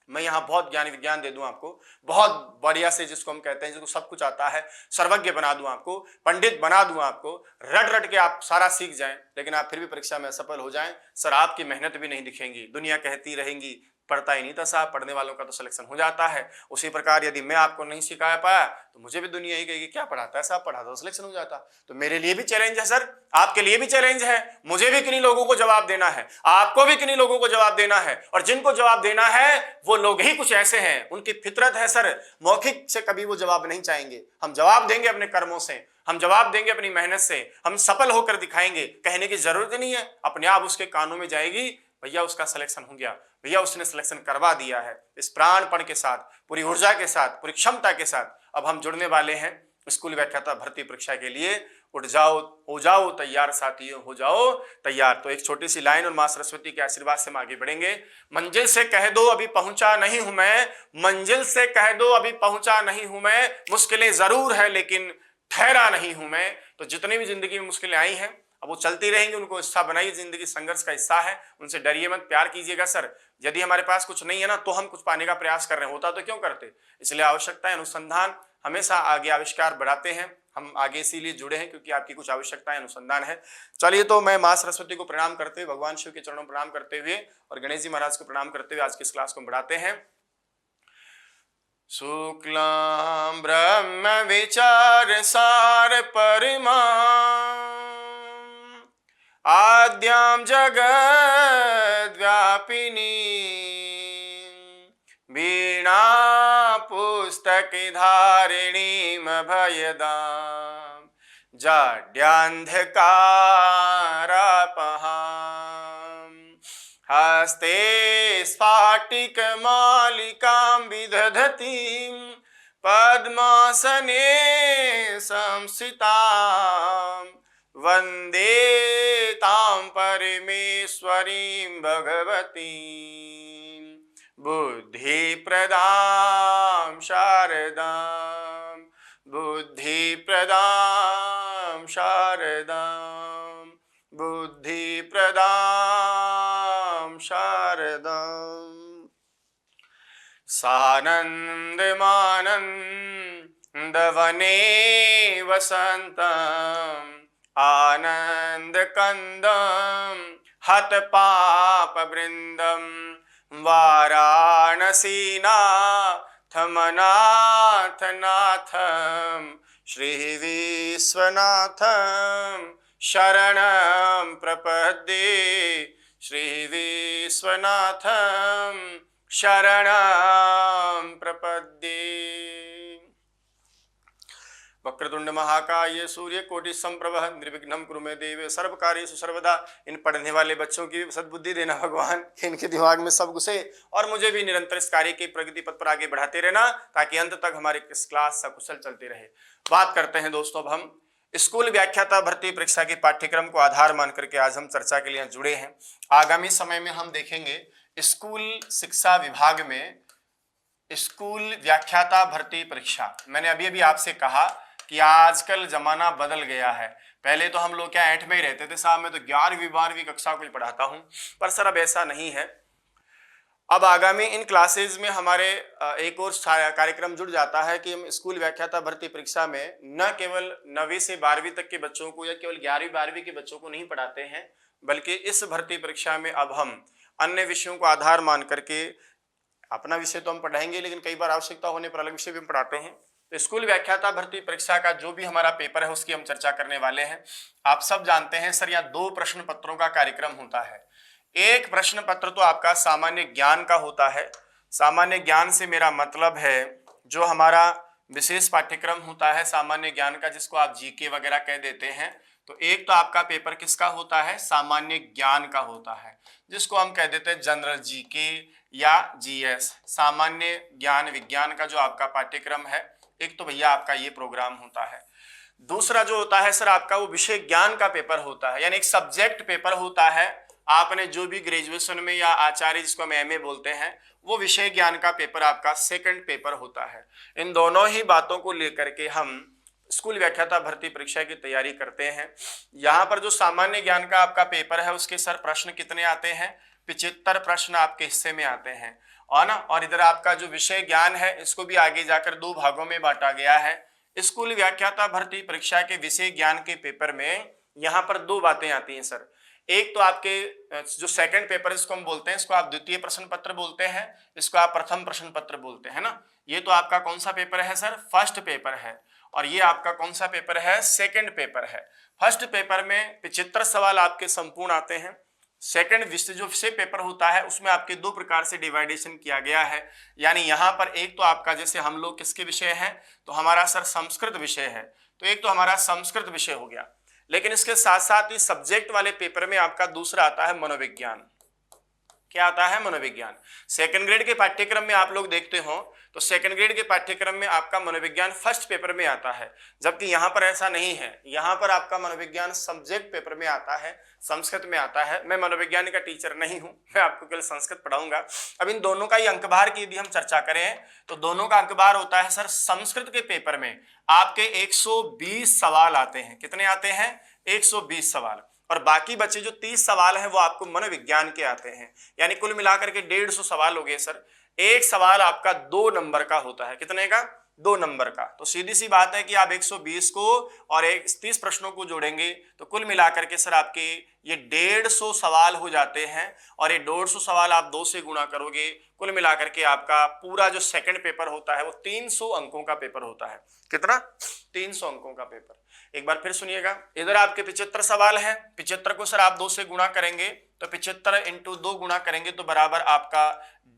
मैं यहाँ बहुत ज्ञान विज्ञान दे दूं आपको, बहुत बढ़िया से, जिसको हम कहते हैं जिसको सब कुछ आता है, सर्वज्ञ बना दूं आपको, पंडित बना दूं आपको, रट रट के आप सारा सीख जाएं, लेकिन आप फिर भी परीक्षा में असफल हो जाएं, सर आपकी मेहनत भी नहीं दिखेंगी, दुनिया कहती रहेंगी पढ़ता ही नहीं था साहब, पढ़ने वालों का तो सिलेक्शन हो जाता है। उसी प्रकार यदि मैं आपको नहीं सिखा पाया तो मुझे भी दुनिया ही कहेगी क्या पढ़ाता है साहब, पढ़ाता तो सिलेक्शन हो जाता। तो मेरे लिए भी चैलेंज है सर, आपके लिए भी चैलेंज है, मुझे भी किन्हीं लोगों को जवाब देना है, आपको भी किन्हीं लोगों को जवाब देना है, और जिनको जवाब देना है वो लोग ही कुछ ऐसे हैं, उनकी फितरत है सर, मौखिक से कभी वो जवाब नहीं चाहेंगे। हम जवाब देंगे अपने कर्मों से, हम जवाब देंगे अपनी मेहनत से, हम सफल होकर दिखाएंगे। कहने की जरूरत नहीं है, अपने आप उसके कानों में जाएगी, भैया उसका सिलेक्शन हो गया, भैया उसने सिलेक्शन करवा दिया है। इस प्राणपण के साथ, पूरी ऊर्जा के साथ, पूरी क्षमता के साथ अब हम जुड़ने वाले हैं स्कूल व्याख्याता भर्ती परीक्षा के लिए। उठ जाओ, हो जाओ तैयार साथियों, हो जाओ तैयार। तो एक छोटी सी लाइन और मां सरस्वती के आशीर्वाद से हम आगे बढ़ेंगे। मंजिल से कह दो अभी पहुंचा नहीं हूं मैं, मंजिल से कह दो अभी पहुंचा नहीं हूं मैं, मुश्किलें जरूर है लेकिन ठहरा नहीं हूं मैं। तो जितनी भी जिंदगी में मुश्किलें आई हैं अब वो चलती रहेंगी, उनको हिस्सा बनाइए, जिंदगी संघर्ष का हिस्सा है, उनसे डरिए मत, प्यार कीजिएगा। सर यदि हमारे पास कुछ नहीं है ना तो हम कुछ पाने का प्रयास कर रहे हैं, होता तो क्यों करते। इसलिए आवश्यकता है अनुसंधान, हमेशा आगे आविष्कार बढ़ाते हैं हम, आगे इसीलिए जुड़े हैं क्योंकि आपकी कुछ आवश्यकताएं अनुसंधान है। चलिए, तो मैं मां सरस्वती को प्रणाम करते हुए, भगवान शिव के चरणों प्रणाम करते हुए और गणेश जी महाराज को प्रणाम करते हुए आज की इस क्लास को बढ़ाते हैं। शुक्लां ब्रह्म विचार सार परिमा आद्यां जगद्व्यापिनी वीणा पुस्तक धारिणीं भयदां जाड्यान्धकारापहां हस्ते स्फाटिकमालिकां विदधतीं पद्मासने संस्थितां वन्दे तां परमेश्वरीं भगवतीं बुद्धिप्रदां शारदां बुद्धिप्रदां शारदां बुद्धिप्रदां शारदाम् सानन्दमानन्दवने वसन्तम् आनन्दकन्दं हतपापवृन्दं वाराणसीनाथमनाथनाथं श्रीविश्वनाथं शरणं प्रपद्ये श्रीविश्वनाथं शरणं प्रपद्ये। वक्रतुंड महाकाय सूर्य कोटि संप्रभ निर्विघ्नं कुरु मे देव सर्व कार्येषु सर्वदा। इन पढ़ने वाले बच्चों की सद्बुद्धि देना भगवान, कि इनके दिमाग में सब घुसे और मुझे भी निरंतर इस कार्य के प्रगति पथ पर आगे बढ़ाते रहना, ताकि अंत तक हमारी इस क्लास सकुशल चलती रहे। बात करते हैं दोस्तों, अब हम स्कूल व्याख्याता भर्ती परीक्षा के पाठ्यक्रम को आधार मान करके आज हम चर्चा के लिए जुड़े हैं। आगामी समय में हम देखेंगे स्कूल शिक्षा विभाग में स्कूल व्याख्याता भर्ती परीक्षा। मैंने अभी अभी आपसे कहा कि आजकल जमाना बदल गया है। पहले तो हम लोग क्या 8 में ही रहते थे साहब, मैं तो 11वीं 12वीं कक्षा को ही पढ़ाता हूं, पर सर अब ऐसा नहीं है। अब आगामी इन क्लासेज में हमारे एक और कार्यक्रम जुड़ जाता है कि हम स्कूल व्याख्याता भर्ती परीक्षा में न केवल 9वीं से 12वीं तक के बच्चों को या केवल 11वीं 12वीं के बच्चों को नहीं पढ़ाते हैं, बल्कि इस भर्ती परीक्षा में अब हम अन्य विषयों को आधार मान करके, अपना विषय तो हम पढ़ाएंगे लेकिन कई बार आवश्यकता होने पर अलग विषय भी पढ़ाते हैं। तो स्कूल व्याख्याता भर्ती परीक्षा का जो भी हमारा पेपर है उसकी हम चर्चा करने वाले हैं। आप सब जानते हैं सर, यहाँ 2 प्रश्न पत्रों का कार्यक्रम होता है। एक प्रश्न पत्र तो आपका सामान्य ज्ञान का होता है। सामान्य ज्ञान से मेरा मतलब है जो हमारा विशेष पाठ्यक्रम होता है सामान्य ज्ञान का, जिसको आप जीके वगैरह कह देते हैं। तो एक तो आपका पेपर किसका होता है, सामान्य ज्ञान का होता है, जिसको हम कह देते हैं जनरल जीके या जीएस, सामान्य ज्ञान विज्ञान का जो आपका पाठ्यक्रम है। एक तो भैया आपका ये प्रोग्राम होता है। दूसरा जो होता है सर आपका वो विषय ज्ञान का पेपर होता है, यानी एक सब्जेक्ट पेपर होता है। आपने जो भी ग्रेजुएशन में या आचार्य जिसको हम एमए बोलते हैं, वो विषय ज्ञान का पेपर आपका सेकंड पेपर होता है। इन दोनों ही बातों को लेकर के हम स्कूल व्याख्याता भर्ती परीक्षा की तैयारी करते हैं। यहाँ पर जो सामान्य ज्ञान का आपका पेपर है उसके सर प्रश्न कितने आते हैं, 75 प्रश्न आपके हिस्से में आते हैं और ना, और इधर आपका जो विषय ज्ञान है इसको भी आगे जाकर दो भागों में बांटा गया है। स्कूल व्याख्याता भर्ती परीक्षा के विषय ज्ञान के पेपर में यहाँ पर दो बातें आती हैं सर। एक तो आपके जो सेकंड पेपर इसको हम बोलते हैं, इसको आप द्वितीय प्रश्न पत्र बोलते हैं, इसको आप प्रथम प्रश्न पत्र बोलते हैं ना। ये तो आपका कौन सा पेपर है सर, फर्स्ट पेपर है, और ये आपका कौन सा पेपर है, सेकंड पेपर है। फर्स्ट पेपर में 75 सवाल आपके संपूर्ण आते हैं। सेकंड जो विषय पेपर होता है उसमें आपके दो प्रकार से डिवाइडेशन किया गया है, यानी यहाँ पर एक तो आपका जैसे हम लोग किसके विषय हैं, तो हमारा सर संस्कृत विषय है, तो एक तो हमारा संस्कृत विषय हो गया। लेकिन इसके साथ साथ ही सब्जेक्ट वाले पेपर में आपका दूसरा आता है मनोविज्ञान। क्या आता है, मनोविज्ञान। सेकंड ग्रेड के पाठ्यक्रम में आप लोग देखते हो तो सेकंड ग्रेड के पाठ्यक्रम में आपका मनोविज्ञान फर्स्ट पेपर में आता है, जबकि यहाँ पर ऐसा नहीं है। यहाँ पर आपका मनोविज्ञान सब्जेक्ट पेपर में आता है, संस्कृत में आता है। मैं मनोविज्ञान का टीचर नहीं हूँ, मैं आपको केवल संस्कृत पढ़ाऊंगा। अब इन दोनों का ही अंकभार की यदि हम चर्चा करें तो दोनों का अंकभार होता है सर, संस्कृत के पेपर में आपके 120 सवाल आते हैं। कितने आते हैं, 120 सवाल, और बाकी बचे जो 30 सवाल हैं वो आपको मनोविज्ञान के आते हैं, यानी कुल मिलाकर के 150 सवाल हो गए सर। एक सवाल आपका 2 नंबर का होता है, कितने का, 2 नंबर का। तो सीधी सी बात है कि आप 120 को और 30 प्रश्नों को जोड़ेंगे तो कुल मिलाकर के सर आपके ये 150 सवाल हो जाते हैं, और ये 150 सवाल आप 2 से गुणा करोगे, कुल मिलाकर के आपका पूरा जो सेकंड पेपर होता है वो 300 अंकों का पेपर होता है। कितना, 300 अंकों का पेपर। एक बार फिर सुनिएगा, इधर आपके 75 सवाल हैं, 75 को सर आप 2 से गुणा करेंगे तो 75 इंटू 2 गुणा करेंगे तो बराबर आपका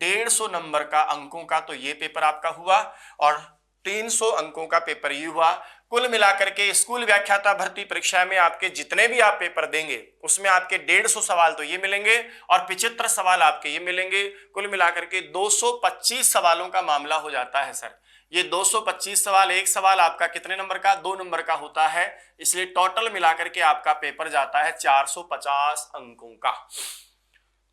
150 नंबर का अंकों का तो ये पेपर आपका हुआ, और 300 अंकों का पेपर ये हुआ। कुल मिलाकर के स्कूल व्याख्याता भर्ती परीक्षा में आपके जितने भी आप पेपर देंगे उसमें आपके 150 सवाल तो ये मिलेंगे और 75 सवाल आपके ये मिलेंगे। कुल मिलाकर के 225 सवालों का मामला हो जाता है सर। ये 225 सवाल, एक सवाल आपका कितने नंबर का, 2 नंबर का होता है, इसलिए टोटल मिलाकर के आपका पेपर जाता है 450 अंकों का।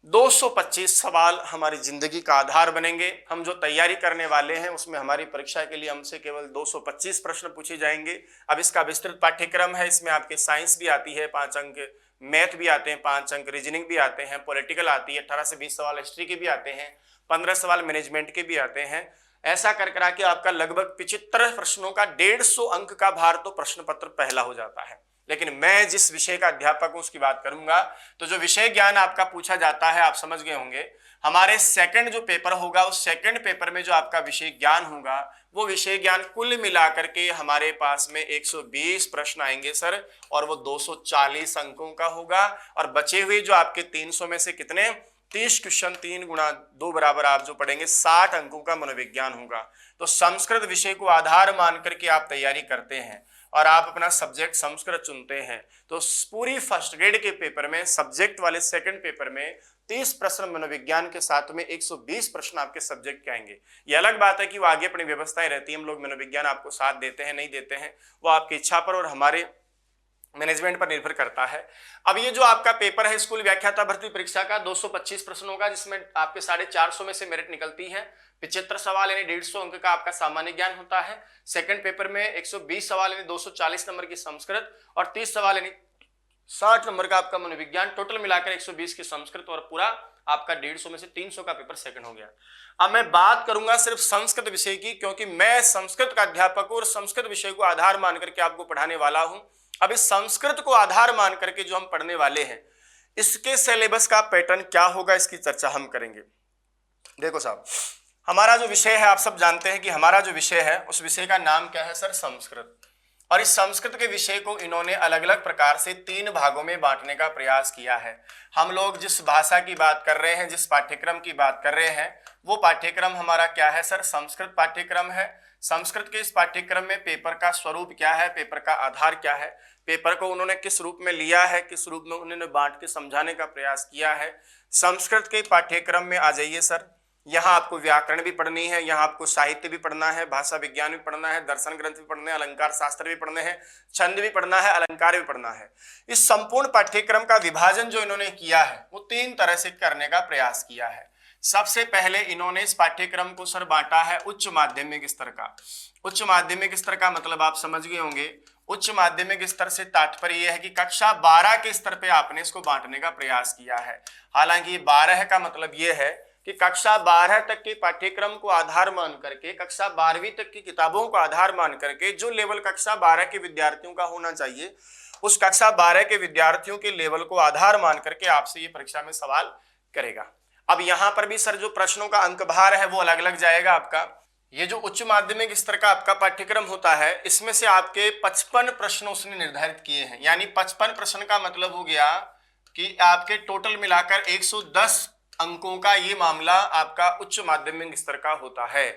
225 सवाल हमारी जिंदगी का आधार बनेंगे। हम जो तैयारी करने वाले हैं उसमें हमारी परीक्षा के लिए हमसे केवल 225 प्रश्न पूछे जाएंगे। अब इसका विस्तृत पाठ्यक्रम है, इसमें आपके साइंस भी आती है 5 अंक, मैथ भी आते हैं 5 अंक, रीजनिंग भी आते हैं, पॉलिटिकल आती है, 18 से 20 सवाल हिस्ट्री के भी आते हैं, 15 सवाल मैनेजमेंट के भी आते हैं। ऐसा कर करा के आपका लगभग 75 प्रश्नों का 150 अंक का भार तो प्रश्न पत्र पहला हो जाता है। लेकिन मैं जिस विषय का अध्यापक हूं उसकी बात करूंगा, तो जो विषय ज्ञान आपका पूछा जाता है आप समझ गए होंगे। हमारे सेकंड जो पेपर होगा उस सेकंड पेपर में जो आपका विषय ज्ञान होगा वो विषय ज्ञान कुल मिलाकर के हमारे पास में 120 प्रश्न आएंगे सर, और वो 240 अंकों का होगा। और बचे हुए जो आपके 300 में से कितने, 30 क्वेश्चन, 3 गुणा 2 बराबर आप जो पढ़ेंगे 60 अंकों का मनोविज्ञान होगा। तो संस्कृत विषय को आधार मान करके आप तैयारी करते हैं और आप अपना सब्जेक्ट संस्कृत चुनते हैं, तो पूरी फर्स्ट ग्रेड के पेपर में सब्जेक्ट वाले सेकंड पेपर में 30 प्रश्न मनोविज्ञान के साथ में 120 प्रश्न आपके सब्जेक्ट के आएंगे। ये अलग बात है कि वो आगे अपनी व्यवस्थाएं रहती है, हम लोग मनोविज्ञान आपको साथ देते हैं नहीं देते हैं, वो आपकी इच्छा पर और हमारे मैनेजमेंट पर निर्भर करता है। अब ये जो आपका पेपर है स्कूल व्याख्याता भर्ती परीक्षा का 225 प्रश्नों का, जिसमें आपके 450 में से मेरिट निकलती है, 75 सवाल यानी 150 अंक का आपका सामान्य ज्ञान होता है। सेकंड पेपर में 120 सवाल यानी 240 नंबर की संस्कृत और 30 सवाल यानी 60 नंबर का आपका मनोविज्ञान, टोटल मिलाकर 120 की संस्कृत, और पूरा आपका 150 में से 300 का पेपर सेकंड हो गया। अब मैं बात करूंगा सिर्फ संस्कृत विषय की, क्योंकि मैं संस्कृत का अध्यापक हूं और संस्कृत विषय को आधार मान करके आपको पढ़ाने वाला हूं। अब इस संस्कृत को आधार मान करके जो हम पढ़ने वाले हैं इसके सिलेबस का पैटर्न क्या होगा इसकी चर्चा हम करेंगे। देखो साहब, हमारा जो विषय है आप सब जानते हैं कि हमारा जो विषय है उस विषय का नाम क्या है सर, संस्कृत। और इस संस्कृत के विषय को इन्होंने अलग अलग प्रकार से 3 भागों में बांटने का प्रयास किया है। हम लोग जिस भाषा की बात कर रहे हैं, जिस पाठ्यक्रम की बात कर रहे हैं, वो पाठ्यक्रम हमारा क्या है सर, संस्कृत पाठ्यक्रम है। संस्कृत के इस पाठ्यक्रम में पेपर का स्वरूप क्या है, पेपर का आधार क्या है, पेपर को उन्होंने किस रूप में लिया है, किस रूप में उन्होंने बांट के समझाने का प्रयास किया है। संस्कृत के पाठ्यक्रम में आ जाइए सर, यहाँ आपको व्याकरण भी पढ़नी है, यहाँ आपको साहित्य भी पढ़ना है, भाषा विज्ञान भी पढ़ना है, दर्शन ग्रंथ भी पढ़ने हैं, अलंकार शास्त्र भी पढ़ने हैं, छंद भी पढ़ना है, अलंकार भी पढ़ना है। इस संपूर्ण पाठ्यक्रम का विभाजन जो इन्होंने किया है वो 3 तरह से करने का प्रयास किया है। सबसे पहले इन्होंने इस पाठ्यक्रम को सर बांटा है उच्च माध्यमिक स्तर का। उच्च माध्यमिक स्तर का मतलब आप समझ गए होंगे। उच्च माध्यमिक स्तर से तात्पर्य यह है कि कक्षा 12 के स्तर पे आपने इसको बांटने का प्रयास किया है। हालांकि 12 का मतलब यह है कि कक्षा 12 तक के पाठ्यक्रम को आधार मान करके, कक्षा 12वीं तक की किताबों को आधार मान करके जो लेवल कक्षा 12 के विद्यार्थियों का होना चाहिए, उस कक्षा 12 के विद्यार्थियों के लेवल को आधार मान करके आपसे ये परीक्षा में सवाल करेगा। अब यहां पर भी सर जो प्रश्नों का अंक भार है वो अलग अलग जाएगा आपका। ये जो उच्च माध्यमिक स्तर का आपका पाठ्यक्रम होता है, इसमें से आपके 55 प्रश्न उसने निर्धारित किए हैं। यानी 55 प्रश्न का मतलब हो गया कि आपके टोटल मिलाकर 110 अंकों का ये मामला आपका उच्च माध्यमिक स्तर का होता है।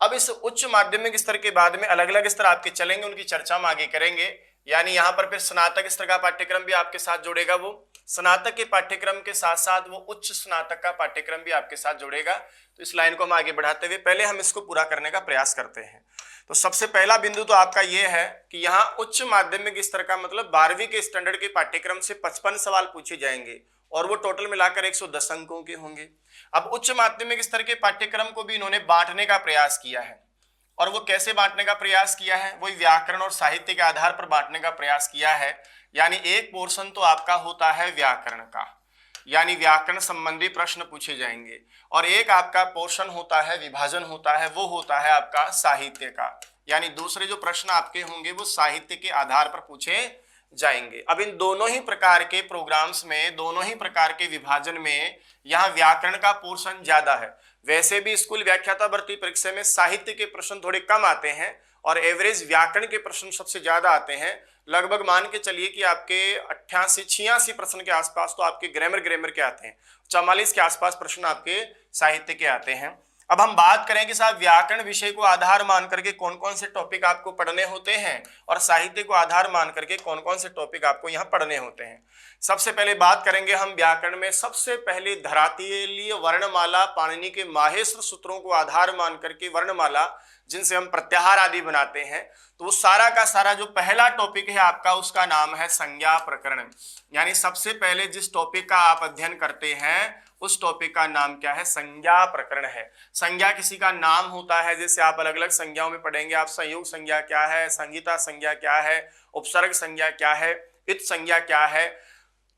अब इस उच्च माध्यमिक स्तर के बाद में अलग अलग स्तर आपके चलेंगे, उनकी चर्चा हम आगे करेंगे। यानी यहाँ पर फिर स्नातक स्तर का पाठ्यक्रम भी आपके साथ जुड़ेगा, वो स्नातक के पाठ्यक्रम के साथ साथ वो उच्च स्नातक का पाठ्यक्रम भी आपके साथ जुड़ेगा। तो इस लाइन को हम आगे बढ़ाते हुए पहले हम इसको पूरा करने का प्रयास करते हैं। तो सबसे पहला बिंदु तो आपका ये है कि यहाँ उच्च माध्यमिक स्तर का मतलब 12वीं के स्टैंडर्ड के पाठ्यक्रम से 55 सवाल पूछे जाएंगे और वो टोटल मिलाकर 110 अंकों के होंगे। अब उच्च माध्यमिक स्तर के पाठ्यक्रम को भी इन्होंने बांटने का प्रयास किया है, और वो कैसे बांटने का प्रयास किया है, वही व्याकरण और साहित्य के आधार पर बांटने का प्रयास किया है। यानी एक पोर्शन तो आपका होता है व्याकरण का, यानी व्याकरण संबंधी प्रश्न पूछे जाएंगे, और एक आपका पोर्शन होता है, विभाजन होता है, वो होता है आपका साहित्य का। यानी दूसरे जो प्रश्न आपके होंगे वो साहित्य के आधार पर पूछे जाएंगे। अब इन दोनों ही प्रकार के प्रोग्राम्स में, दोनों ही प्रकार के विभाजन में यहाँ व्याकरण का पोर्शन ज्यादा है। वैसे भी स्कूल व्याख्याता भर्ती परीक्षा में साहित्य के प्रश्न थोड़े कम आते हैं और एवरेज व्याकरण के प्रश्न सबसे ज्यादा आते हैं। लगभग मान के चलिए कि आपके 88-86 प्रश्न के आसपास तो आपके ग्रामर के आते हैं, 44 के आसपास प्रश्न आपके साहित्य के आते हैं। अब हम बात करें कि साहब व्याकरण विषय को आधार मान करके कौन कौन से टॉपिक आपको पढ़ने होते हैं और साहित्य को आधार मान करके कौन कौन से टॉपिक आपको यहाँ पढ़ने होते हैं। सबसे पहले बात करेंगे हम व्याकरण में। सबसे पहले धरातलीय वर्णमाला, पाणिनि के माहेश्वर सूत्रों को आधार मान करके वर्णमाला, जिनसे हम प्रत्याहार आदि बनाते हैं, तो वो सारा का सारा जो पहला टॉपिक है आपका, उसका नाम है संज्ञा प्रकरण। यानी सबसे पहले जिस टॉपिक का आप अध्ययन करते हैं उस टॉपिक का नाम क्या है, संज्ञा प्रकरण है। संज्ञा किसी का नाम होता है, जैसे आप अलग अलग संज्ञाओं में पढ़ेंगे। आप संयुक्त संज्ञा क्या है, संहिता संज्ञा क्या है, उपसर्ग संज्ञा क्या है, इत संज्ञा क्या है,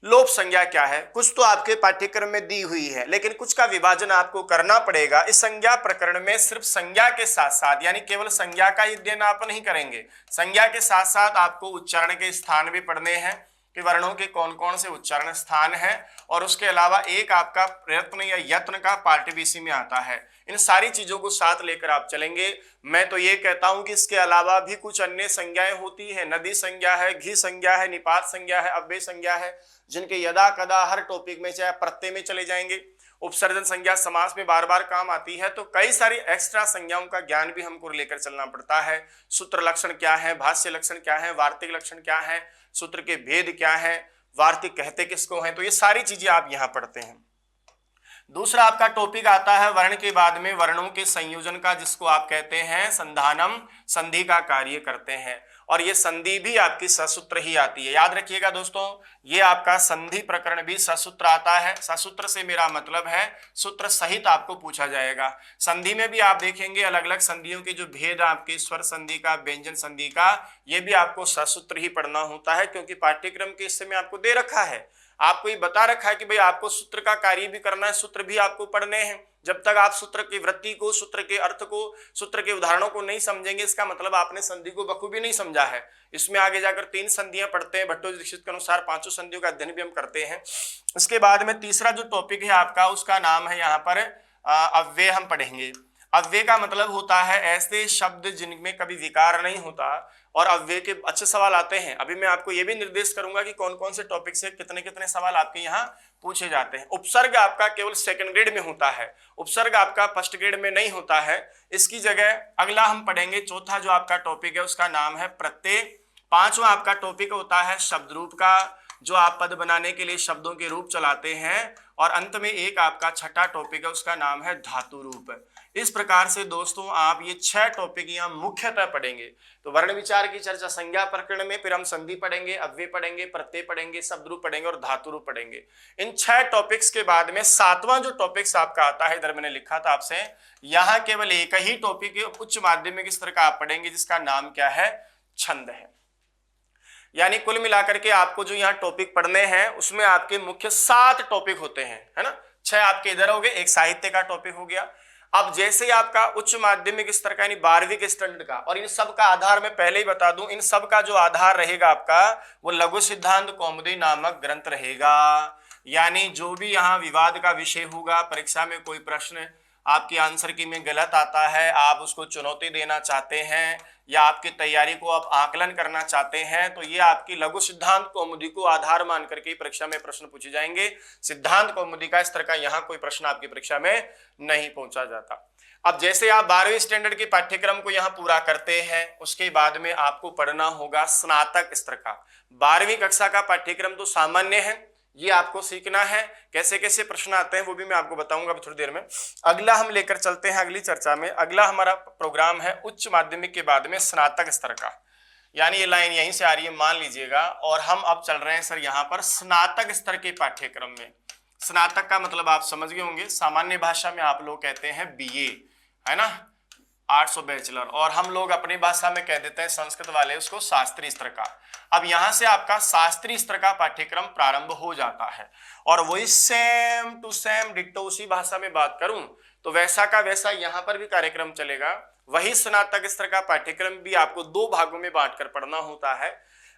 लोप संज्ञा क्या है, कुछ तो आपके पाठ्यक्रम में दी हुई है, लेकिन कुछ का विभाजन आपको करना पड़ेगा। इस संज्ञा प्रकरण में सिर्फ संज्ञा के साथ साथ, यानी केवल संज्ञा का अध्ययन आप नहीं करेंगे, संज्ञा के साथ साथ आपको उच्चारण के स्थान भी पढ़ने हैं कि वर्णों के कौन कौन से उच्चारण स्थान है, और उसके अलावा एक आपका प्रयत्न या यत्न का पार्ट भी इसी में आता है। इन सारी चीजों को साथ लेकर आप चलेंगे। मैं तो ये कहता हूं कि इसके अलावा भी कुछ अन्य संज्ञाएं होती है, नदी संज्ञा है, घी संज्ञा है, निपात संज्ञा है, अव्यय संज्ञा है, जिनके यदा कदा हर टॉपिक में चाहे प्रत्यय में चले जाएंगे। उपसर्जन संज्ञा समास में बार बार काम आती है। तो कई सारी एक्स्ट्रा संज्ञाओं का ज्ञान भी हमको लेकर चलना पड़ता है। सूत्र लक्षण क्या है, भाष्य लक्षण क्या है, वार्तिक लक्षण क्या है, सूत्र के भेद क्या है, वार्तिक कहते किसको हैं, तो ये सारी चीजें आप यहाँ पढ़ते हैं। दूसरा आपका टॉपिक आता है वर्ण के बाद में वर्णों के संयोजन का, जिसको आप कहते हैं संधानम, संधि का कार्य करते हैं। और ये संधि भी आपकी ससूत्र ही आती है। याद रखिएगा दोस्तों, ये आपका संधि प्रकरण भी ससूत्र आता है। ससूत्र से मेरा मतलब है सूत्र सहित आपको पूछा जाएगा। संधि में भी आप देखेंगे अलग अलग संधियों के जो भेद आपके स्वर संधि का, व्यंजन संधि का, ये भी आपको ससूत्र ही पढ़ना होता है, क्योंकि पाठ्यक्रम के हिस्से में आपको दे रखा है, आपको ये बता रखा है कि भाई आपको सूत्र का कार्य भी करना है, सूत्र भी आपको पढ़ने हैं। जब तक आप सूत्र की वृत्ति को, सूत्र के अर्थ को, सूत्र के उदाहरणों को नहीं समझेंगे, इसका मतलब आपने संधि को बखूबी नहीं समझा है। इसमें आगे जाकर 3 संधियां पढ़ते हैं, भट्टो दीक्षित के अनुसार 5 संधियों का अध्ययन भी हम करते हैं। इसके बाद में तीसरा जो टॉपिक है आपका, उसका नाम है यहाँ पर अव्यय हम पढ़ेंगे। अव्यय का मतलब होता है ऐसे शब्द जिनमें कभी विकार नहीं होता, और अव्यय के अच्छे सवाल आते हैं। अभी मैं आपको ये भी निर्देश करूंगा कि कौन कौन से टॉपिक से कितने कितने सवाल आपके यहाँ पूछे जाते हैं। उपसर्ग आपका केवल 2nd ग्रेड में होता है, उपसर्ग आपका 1st ग्रेड में नहीं होता है। इसकी जगह अगला हम पढ़ेंगे, चौथा जो आपका टॉपिक है उसका नाम है प्रत्यय। 5वां आपका टॉपिक होता है शब्द रूप का। जो आप पद बनाने के लिए शब्दों के रूप चलाते हैं। और अंत में एक आपका छठा टॉपिक है, उसका नाम है धातु रूप। इस प्रकार से दोस्तों आप ये 6 टॉपिक यहाँ मुख्यतः पढ़ेंगे। तो वर्ण विचार की चर्चा संज्ञा प्रकरण में, फिर हम संधि पढ़ेंगे, अव्यय पढ़ेंगे, प्रत्यय पढ़ेंगे, शब्द रूप पढ़ेंगे और धातु रूप पढ़ेंगे। इन 6 टॉपिक्स के बाद में 7वां जो टॉपिक्स आपका आता है, इधर मैंने लिखा था आपसे, यहाँ केवल एक ही टॉपिक उच्च माध्यमिक स्तर का आप पढ़ेंगे, जिसका नाम क्या है, छंद है। यानी कुल मिलाकर के आपको जो यहाँ टॉपिक पढ़ने हैं उसमें आपके मुख्य 7 टॉपिक होते हैं, है ना। 6 आपके इधर हो गए, एक साहित्य का टॉपिक हो गया। अब जैसे ही आपका उच्च माध्यमिक स्तर का यानी 12वीं के स्टैंडर्ड का, और इन सब का आधार मैं पहले ही बता दूं, इन सब का जो आधार रहेगा आपका वो लघु सिद्धांत कौमुदी नामक ग्रंथ रहेगा। यानी जो भी यहाँ विवाद का विषय होगा, परीक्षा में कोई प्रश्न आपकी आंसर की में गलत आता है, आप उसको चुनौती देना चाहते हैं या आपकी तैयारी को आप आकलन करना चाहते हैं, तो ये आपकी लघु सिद्धांत कौमुदी को आधार मान करके परीक्षा में प्रश्न पूछे जाएंगे। सिद्धांत कौमुदी का इस तरह का यहाँ कोई प्रश्न आपकी परीक्षा में नहीं पूछा जाता। अब जैसे आप 12वीं स्टैंडर्ड के पाठ्यक्रम को यहाँ पूरा करते हैं, उसके बाद में आपको पढ़ना होगा स्नातक स्तर का। 12वीं कक्षा का पाठ्यक्रम तो सामान्य है, ये आपको सीखना है। कैसे कैसे प्रश्न आते हैं वो भी मैं आपको बताऊंगा अभी थोड़ी देर में। अगला हम लेकर चलते हैं अगली चर्चा में। अगला हमारा प्रोग्राम है उच्च माध्यमिक के बाद में स्नातक स्तर का, यानी ये लाइन यहीं से आ रही है, मान लीजिएगा। और हम अब चल रहे हैं सर यहाँ पर स्नातक स्तर के पाठ्यक्रम में। स्नातक का मतलब आप समझ गए होंगे, सामान्य भाषा में आप लोग कहते हैं BA, है ना, आर्ट्स और बैचलर, और हम लोग अपनी भाषा में कह देते हैं संस्कृत वाले उसको शास्त्रीय स्तर का। अब यहां से आपका शास्त्रीय स्तर का पाठ्यक्रम प्रारंभ हो जाता है, और वही सेम टू सेम डिट्टो उसी भाषा में बात करूं तो वैसा का वैसा यहां पर भी कार्यक्रम चलेगा। वही स्नातक स्तर का पाठ्यक्रम भी आपको 2 भागों में बांटकर पढ़ना होता है।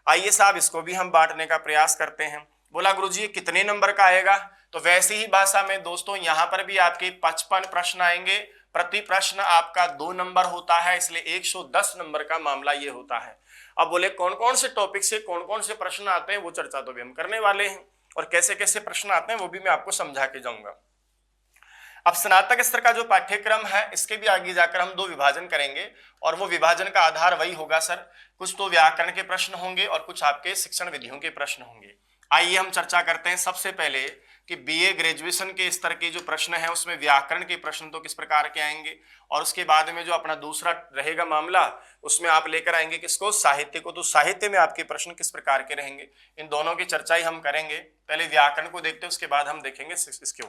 आइए साहब इसको भी हम बांटने का प्रयास करते हैं। बोला गुरुजी ये कितने नंबर का आएगा, तो वैसी ही भाषा में दोस्तों यहां पर भी आपके 55 प्रश्न आएंगे। प्रति प्रश्न आपका 2 नंबर होता है, इसलिए 110 नंबर का मामला ये होता है। अब बोले कौन कौन से टॉपिक से कौन कौन से प्रश्न आते हैं, वो चर्चा तो भी हम करने वाले हैं, और कैसे कैसे प्रश्न आते हैं वो भी मैं आपको समझा के जाऊंगा। अब स्नातक स्तर का जो पाठ्यक्रम है, इसके भी आगे जाकर हम 2 विभाजन करेंगे, और वो विभाजन का आधार वही होगा सर, कुछ तो व्याकरण के प्रश्न होंगे और कुछ आपके शिक्षण विधियों के प्रश्न होंगे। आइए हम चर्चा करते हैं सबसे पहले कि BA ग्रेजुएशन के स्तर के जो प्रश्न है उसमें व्याकरण के प्रश्न तो किस प्रकार के आएंगे, और उसके बाद में जो अपना दूसरा रहेगा मामला उसमें आप लेकर आएंगे किसको, साहित्य को। तो साहित्य में आपके प्रश्न किस प्रकार के रहेंगे, इन दोनों की चर्चा ही हम करेंगे। पहले व्याकरण को देखते हैं, उसके बाद हम देखेंगे इसके।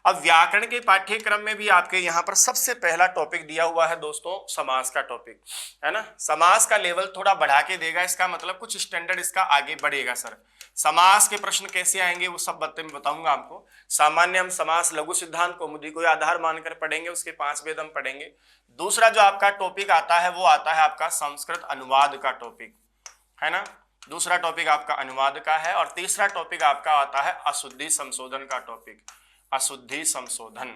अब व्याकरण के पाठ्यक्रम में भी आपके यहाँ पर सबसे पहला टॉपिक दिया हुआ है दोस्तों, समास का टॉपिक, है ना। समास का लेवल थोड़ा बढ़ा के देगा, इसका मतलब कुछ स्टैंडर्ड इसका आगे बढ़ेगा सर। समास के प्रश्न कैसे आएंगे वो सब बातें मैं बताऊंगा आपको। सामान्य हम समास लघु सिद्धांत कौमुदी को आधार मानकर पढ़ेंगे, उसके 5 वेद हम पढ़ेंगे। दूसरा जो आपका टॉपिक आता है वो आता है आपका संस्कृत अनुवाद का टॉपिक, है ना। दूसरा टॉपिक आपका अनुवाद का है, और तीसरा टॉपिक आपका आता है अशुद्धि संशोधन का टॉपिक। अशुद्धि संशोधन,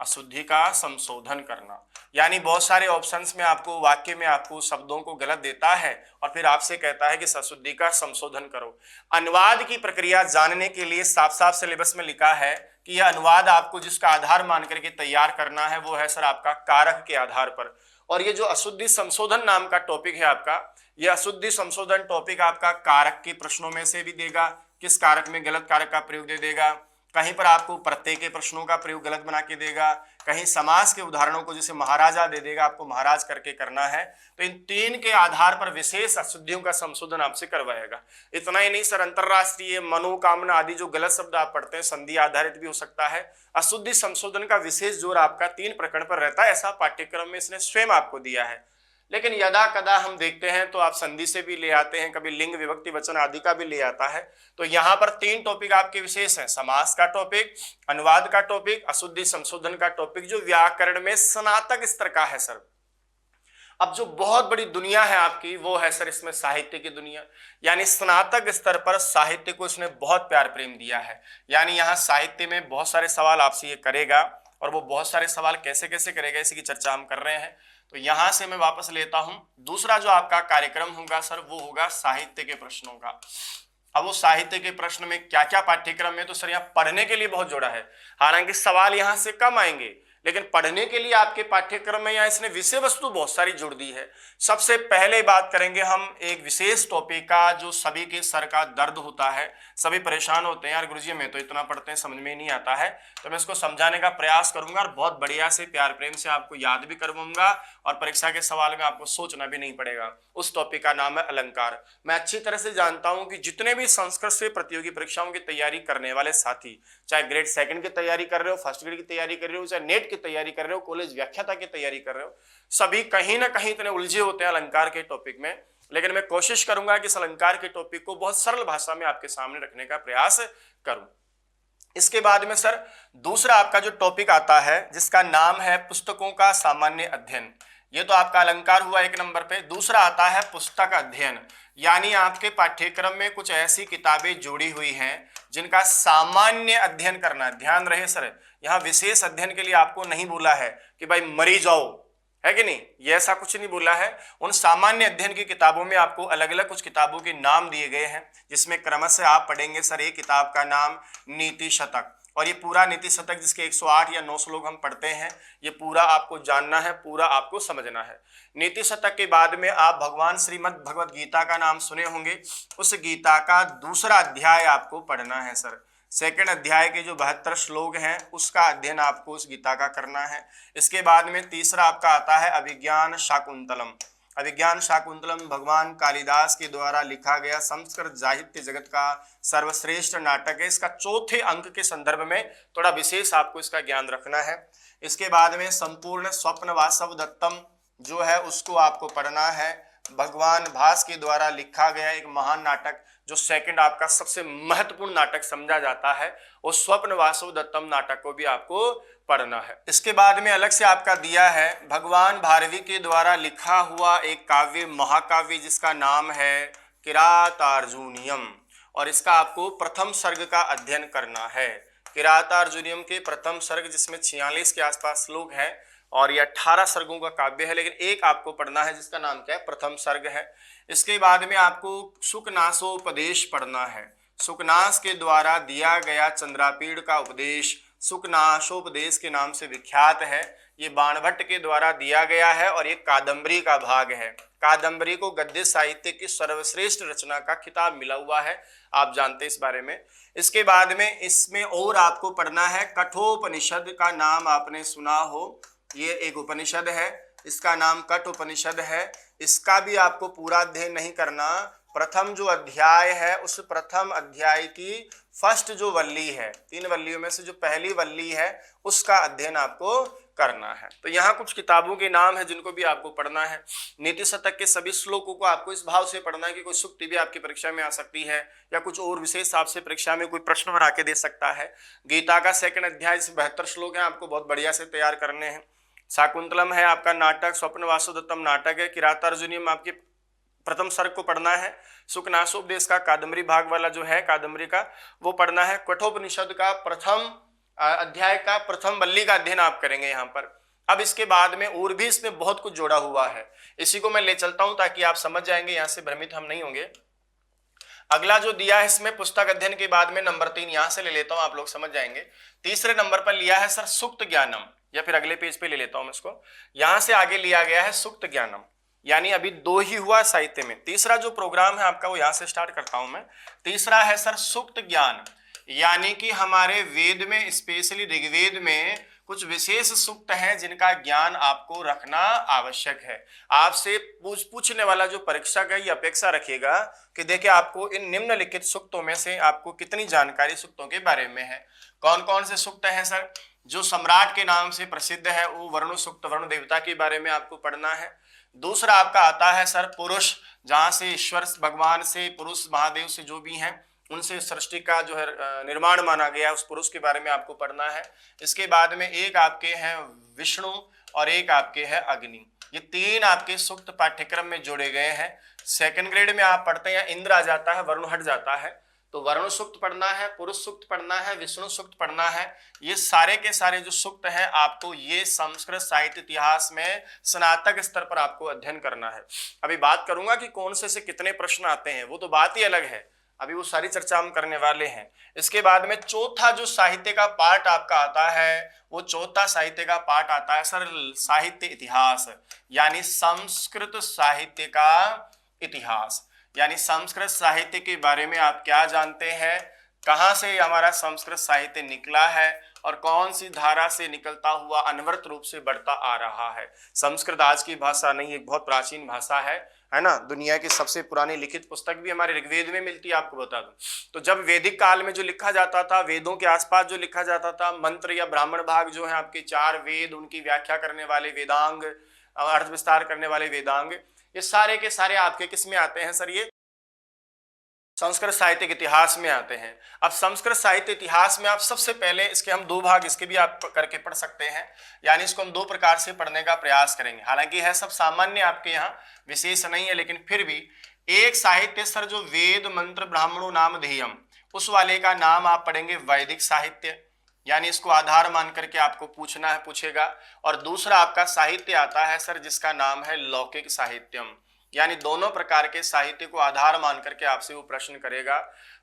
अशुद्धि का संशोधन करना, यानी बहुत सारे ऑप्शंस में आपको वाक्य में आपको शब्दों को गलत देता है और फिर आपसे कहता है कि अशुद्धि का संशोधन करो। अनुवाद की प्रक्रिया जानने के लिए साफ साफ सिलेबस में लिखा है कि यह अनुवाद आपको जिसका आधार मान करके तैयार करना है वो है सर आपका कारक के आधार पर। और ये जो अशुद्धि संशोधन नाम का टॉपिक है आपका, यह अशुद्धि संशोधन टॉपिक आपका कारक के प्रश्नों में से भी देगा, किस कारक में गलत कारक का प्रयोग दे देगा, कहीं पर आपको प्रत्यय के प्रश्नों का प्रयोग गलत बना के देगा, कहीं समास के उदाहरणों को जैसे महाराजा दे देगा, आपको महाराज करके करना है। तो इन 3 के आधार पर विशेष अशुद्धियों का संशोधन आपसे करवाएगा। इतना ही नहीं सर, अंतरराष्ट्रीय मनोकामना आदि जो गलत शब्द आप पढ़ते हैं संधि आधारित भी हो सकता है। अशुद्धि संशोधन का विशेष जोर आपका 3 प्रकरण पर रहता है, ऐसा पाठ्यक्रम में इसने स्वयं आपको दिया है। लेकिन यदा कदा हम देखते हैं तो आप संधि से भी ले आते हैं, कभी लिंग विभक्ति वचन आदि का भी ले आता है। तो यहाँ पर 3 टॉपिक आपके विशेष हैं, समास का टॉपिक, अनुवाद का टॉपिक, अशुद्धि संशोधन का टॉपिक, जो व्याकरण में स्नातक स्तर का है सर। अब जो बहुत बड़ी दुनिया है आपकी वो है सर इसमें साहित्य की दुनिया, यानी स्नातक स्तर पर साहित्य को इसने बहुत प्यार प्रेम दिया है। यानी यहाँ साहित्य में बहुत सारे सवाल आपसे ये करेगा, और वो बहुत सारे सवाल कैसे कैसे करेगा इसी की चर्चा हम कर रहे हैं। तो यहां से मैं वापस लेता हूं, दूसरा जो आपका कार्यक्रम होगा सर वो होगा साहित्य के प्रश्नों का। अब वो साहित्य के प्रश्न में क्या क्या पाठ्यक्रम में, तो सर यहाँ पढ़ने के लिए बहुत जोड़ा है। हालांकि सवाल यहाँ से कम आएंगे लेकिन पढ़ने के लिए आपके पाठ्यक्रम में यहाँ इसने विषय वस्तु बहुत सारी जुड़ दी है। सबसे पहले बात करेंगे हम एक विशेष टॉपिक का जो सभी के सर का दर्द होता है, सभी परेशान होते हैं, यार गुरुजी मैं तो इतना पढ़ते हैं समझ में नहीं आता है, तो मैं इसको समझाने का प्रयास करूंगा और बहुत बढ़िया से प्यार प्रेम से आपको याद भी करवाऊंगा और परीक्षा के सवाल में आपको सोचना भी नहीं पड़ेगा। उस टॉपिक का नाम है अलंकार। मैं अच्छी तरह से जानता हूं कि जितने भी संस्कृत से प्रतियोगी परीक्षाओं की तैयारी करने वाले साथी, चाहे ग्रेड 2 की तैयारी कर रहे हो, फर्स्ट ग्रेड की तैयारी कर रहे हो, चाहे नेट की तैयारी कर रहे हो, कॉलेज व्याख्याता की तैयारी कर रहे हो, सभी कहीं ना कहीं इतने उलझे होते हैं अलंकार के टॉपिक में। लेकिन मैं कोशिश करूंगा कि इस अलंकार के टॉपिक को बहुत सरल भाषा में आपके सामने रखने का प्रयास करूं। इसके बाद में सर दूसरा आपका जो टॉपिक आता है जिसका नाम है पुस्तकों का सामान्य अध्ययन। ये तो आपका अलंकार हुआ 1 नंबर पे। दूसरा आता है पुस्तक अध्ययन, यानी आपके पाठ्यक्रम में कुछ ऐसी किताबें जोड़ी हुई हैं जिनका सामान्य अध्ययन करना। ध्यान रहे सर, यहाँ विशेष अध्ययन के लिए आपको नहीं बोला है कि भाई मरी जाओ, है कि नहीं, ये ऐसा कुछ नहीं बोला है। उन सामान्य अध्ययन की किताबों में आपको अलग अलग कुछ किताबों के नाम दिए गए हैं, जिसमें क्रमशः आप पढ़ेंगे सर एक किताब का नाम नीति शतक, और ये पूरा नीति शतक जिसके 108 या 9 श्लोक हम पढ़ते हैं, ये पूरा आपको जानना है, पूरा आपको समझना है। नीति शतक के बाद में आप भगवान श्रीमद् भगवद गीता का नाम सुने होंगे, उस गीता का दूसरा अध्याय आपको पढ़ना है सर। 2nd अध्याय के जो 72 श्लोक हैं उसका अध्ययन आपको उस गीता का करना है। इसके बाद में तीसरा आपका आता है अभिज्ञान शाकुंतलम। अभिज्ञान शाकुंतलम भगवान कालिदास के द्वारा लिखा गया संस्कृत साहित्य जगत का सर्वश्रेष्ठ नाटक है। इसका 4थे अंक के संदर्भ में थोड़ा विशेष आपको इसका ज्ञान रखना है। इसके बाद में संपूर्ण स्वप्न वासव दत्तम जो है उसको आपको पढ़ना है। भगवान भास के द्वारा लिखा गया एक महान नाटक जो 2nd आपका सबसे महत्वपूर्ण नाटक समझा जाता है, वो स्वप्न वासव दत्तम नाटक को भी आपको पढ़ना है। इसके बाद में अलग से आपका दिया है भगवान भारवी के द्वारा लिखा हुआ एक काव्य महाकाव्य जिसका नाम है किरातार्जुनीयम, और इसका आपको प्रथम सर्ग का अध्ययन करना है। किरातार्जुनीयम के प्रथम सर्ग जिसमें 46 के आसपास श्लोक है और ये 18 सर्गों का काव्य है, लेकिन एक आपको पढ़ना है जिसका नाम क्या है, प्रथम सर्ग है। इसके बाद में आपको सुकनासोपदेश पढ़ना है। सुकनास के द्वारा दिया गया चंद्रापीड़ का उपदेश सुकनासोपदेश के नाम से विख्यात है। ये बाणभट्ट के द्वारा दिया गया है और ये कादम्बरी का भाग है। कादम्बरी को गद्य साहित्य की सर्वश्रेष्ठ रचना का खिताब मिला हुआ है, आप जानते हैं इस बारे में। इसके बाद में इसमें और आपको पढ़ना है कठोपनिषद का नाम आपने सुना हो, ये एक उपनिषद है, इसका नाम कठ उपनिषद है। इसका भी आपको पूरा अध्ययन नहीं करना, प्रथम जो अध्याय है उस प्रथम अध्याय की फर्स्ट जो वल्ली है, 3 वल्लियों में से जो पहली वल्ली है उसका अध्ययन आपको करना है। तो यहाँ कुछ किताबों के नाम है जिनको भी आपको पढ़ना है। नीति शतक के सभी श्लोकों को आपको इस भाव से पढ़ना है कि कोई सूक्ति भी आपकी परीक्षा में आ सकती है या कुछ और विशेष आपसे परीक्षा में कोई प्रश्न बना के दे सकता है। गीता का 2nd अध्याय 72 श्लोक है, आपको बहुत बढ़िया से तैयार करने हैं। शाकुंतलम है आपका नाटक, स्वप्न वासुदत्तम नाटक है। किरातार्जुनीयम आपके प्रथम सर्ग को पढ़ना है। सुकनासोपदेश का कादम्बरी भाग वाला जो है कादम्बरी का वो पढ़ना है। कठोपनिषद का प्रथम अध्याय का प्रथम वल्ली का अध्ययन आप करेंगे यहाँ पर। अब इसके बाद में और भी इसमें बहुत कुछ जोड़ा हुआ है, इसी को मैं ले चलता हूं ताकि आप समझ जाएंगे, यहाँ से भ्रमित हम नहीं होंगे। अगला जो दिया है इसमें पुस्तक अध्ययन के बाद में नंबर 3 यहां से ले लेता हूं, आप लोग समझ जाएंगे। तीसरे नंबर पर लिया है सर सुक्त ज्ञानम, या फिर अगले पेज पे ले लेता हूं इसको। यहां से आगे लिया गया है सुक्त ज्ञानम, यानी अभी 2 ही हुआ साहित्य में। तीसरा जो प्रोग्राम है आपका वो यहां से स्टार्ट करता हूं मैं। तीसरा है सर सुक्त ज्ञान, यानी कि हमारे वेद में स्पेशली ऋग्वेद में कुछ विशेष सूक्त हैं जिनका ज्ञान आपको रखना आवश्यक है। आपसे पूछने वाला जो परीक्षक है ये अपेक्षा रखेगा कि देखिए आपको इन निम्नलिखित सूक्तों में से आपको कितनी जानकारी सूक्तों के बारे में है। कौन कौन से सूक्त हैं सर? जो सम्राट के नाम से प्रसिद्ध है वो वरुण सूक्त, वरुण देवता के बारे में आपको पढ़ना है। दूसरा आपका आता है सर पुरुष, जहां से ईश्वर भगवान से, पुरुष महादेव से जो भी हैं उनसे सृष्टि का जो है निर्माण माना गया, उस पुरुष के बारे में आपको पढ़ना है। इसके बाद में एक आपके हैं विष्णु और एक आपके हैं अग्नि। ये 3 आपके सूक्त पाठ्यक्रम में जोड़े गए हैं। 2nd ग्रेड में आप पढ़ते हैं इंद्र आ जाता है, वरुण हट जाता है, तो वरुण सूक्त पढ़ना है, पुरुष सूक्त पढ़ना है, विष्णु सूक्त पढ़ना है। ये सारे के सारे जो सूक्त हैं आपको ये संस्कृत साहित्य इतिहास में स्नातक स्तर पर आपको अध्ययन करना है। अभी बात करूंगा कि कौन से कितने प्रश्न आते हैं, वो तो बात ही अलग है। अभी वो सारी चर्चा हम करने वाले हैं। इसके बाद में चौथा जो साहित्य का पार्ट आपका आता है, वो चौथा साहित्य का पार्ट आता है सर साहित्य इतिहास, यानी संस्कृत साहित्य का इतिहास। यानी संस्कृत साहित्य के बारे में आप क्या जानते हैं, कहां से हमारा संस्कृत साहित्य निकला है और कौन सी धारा से निकलता हुआ अनवरत रूप से बढ़ता आ रहा है। संस्कृत आज की भाषा नहीं, एक बहुत प्राचीन भाषा है ना। दुनिया की सबसे पुरानी लिखित पुस्तक भी हमारे ऋग्वेद में मिलती है, आपको बता दूं। तो जब वैदिक काल में जो लिखा जाता था, वेदों के आसपास जो लिखा जाता था, मंत्र या ब्राह्मण भाग जो है आपके 4 वेद, उनकी व्याख्या करने वाले वेदांग, अर्थ विस्तार करने वाले वेदांग, ये सारे के सारे आपके किस में आते हैं सर, ये संस्कृत साहित्य के इतिहास में आते हैं। अब संस्कृत साहित्य इतिहास में आप सबसे पहले इसके हम 2 भाग इसके भी आप करके पढ़ सकते हैं, यानी इसको हम 2 प्रकार से पढ़ने का प्रयास करेंगे। हालांकि है सब सामान्य, आपके यहाँ विशेष नहीं है, लेकिन फिर भी एक साहित्य सर जो वेद मंत्र ब्राह्मणों नाम ध्येयम, उस वाले का नाम आप पढ़ेंगे वैदिक साहित्य, यानी इसको आधार मान करके आपको पूछेगा। और दूसरा आपका साहित्य आता है सर जिसका नाम है लौकिक साहित्यम, यानी दोनों प्रकार के साहित्य को आधार मान करके आपसे वो प्रश्न करेगा।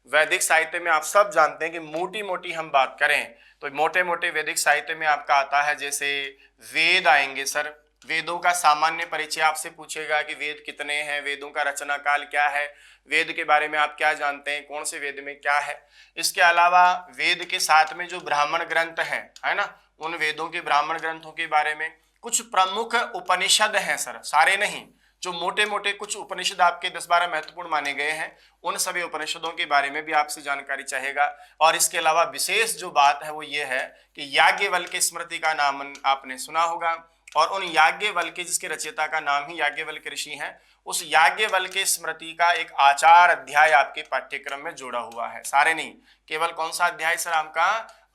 वैदिक साहित्य में आप सब जानते हैं कि मोटी मोटी हम बात करें तो मोटे मोटे वैदिक साहित्य में आपका आता है, जैसे वेद आएंगे सर, वेदों का सामान्य परिचय आपसे पूछेगा कि वेद कितने हैं, वेदों का रचना काल क्या है, वेद के बारे में आप क्या जानते हैं, कौन से वेद में क्या है। इसके अलावा वेद के साथ में जो ब्राह्मण ग्रंथ हैं, है ना, उन वेदों के ब्राह्मण ग्रंथों के बारे में, कुछ प्रमुख उपनिषद हैं सर, सारे नहीं, जो मोटे मोटे कुछ उपनिषद आपके 10-12 महत्वपूर्ण माने गए हैं, उन सभी उपनिषदों के बारे में भी आपसे जानकारी चाहेगा। और इसके अलावा विशेष जो बात है वो ये है कि याज्ञवल्क्य स्मृति का नाम आपने सुना होगा, और उन याज्ञवल्क्य जिसके रचयिता का नाम ही याज्ञवल्क्य ऋषि है, उस याज्ञवल्क्य स्मृति का एक आचार अध्याय आपके पाठ्यक्रम में जोड़ा हुआ है। सारे नहीं, केवल कौन सा अध्याय सर, आपका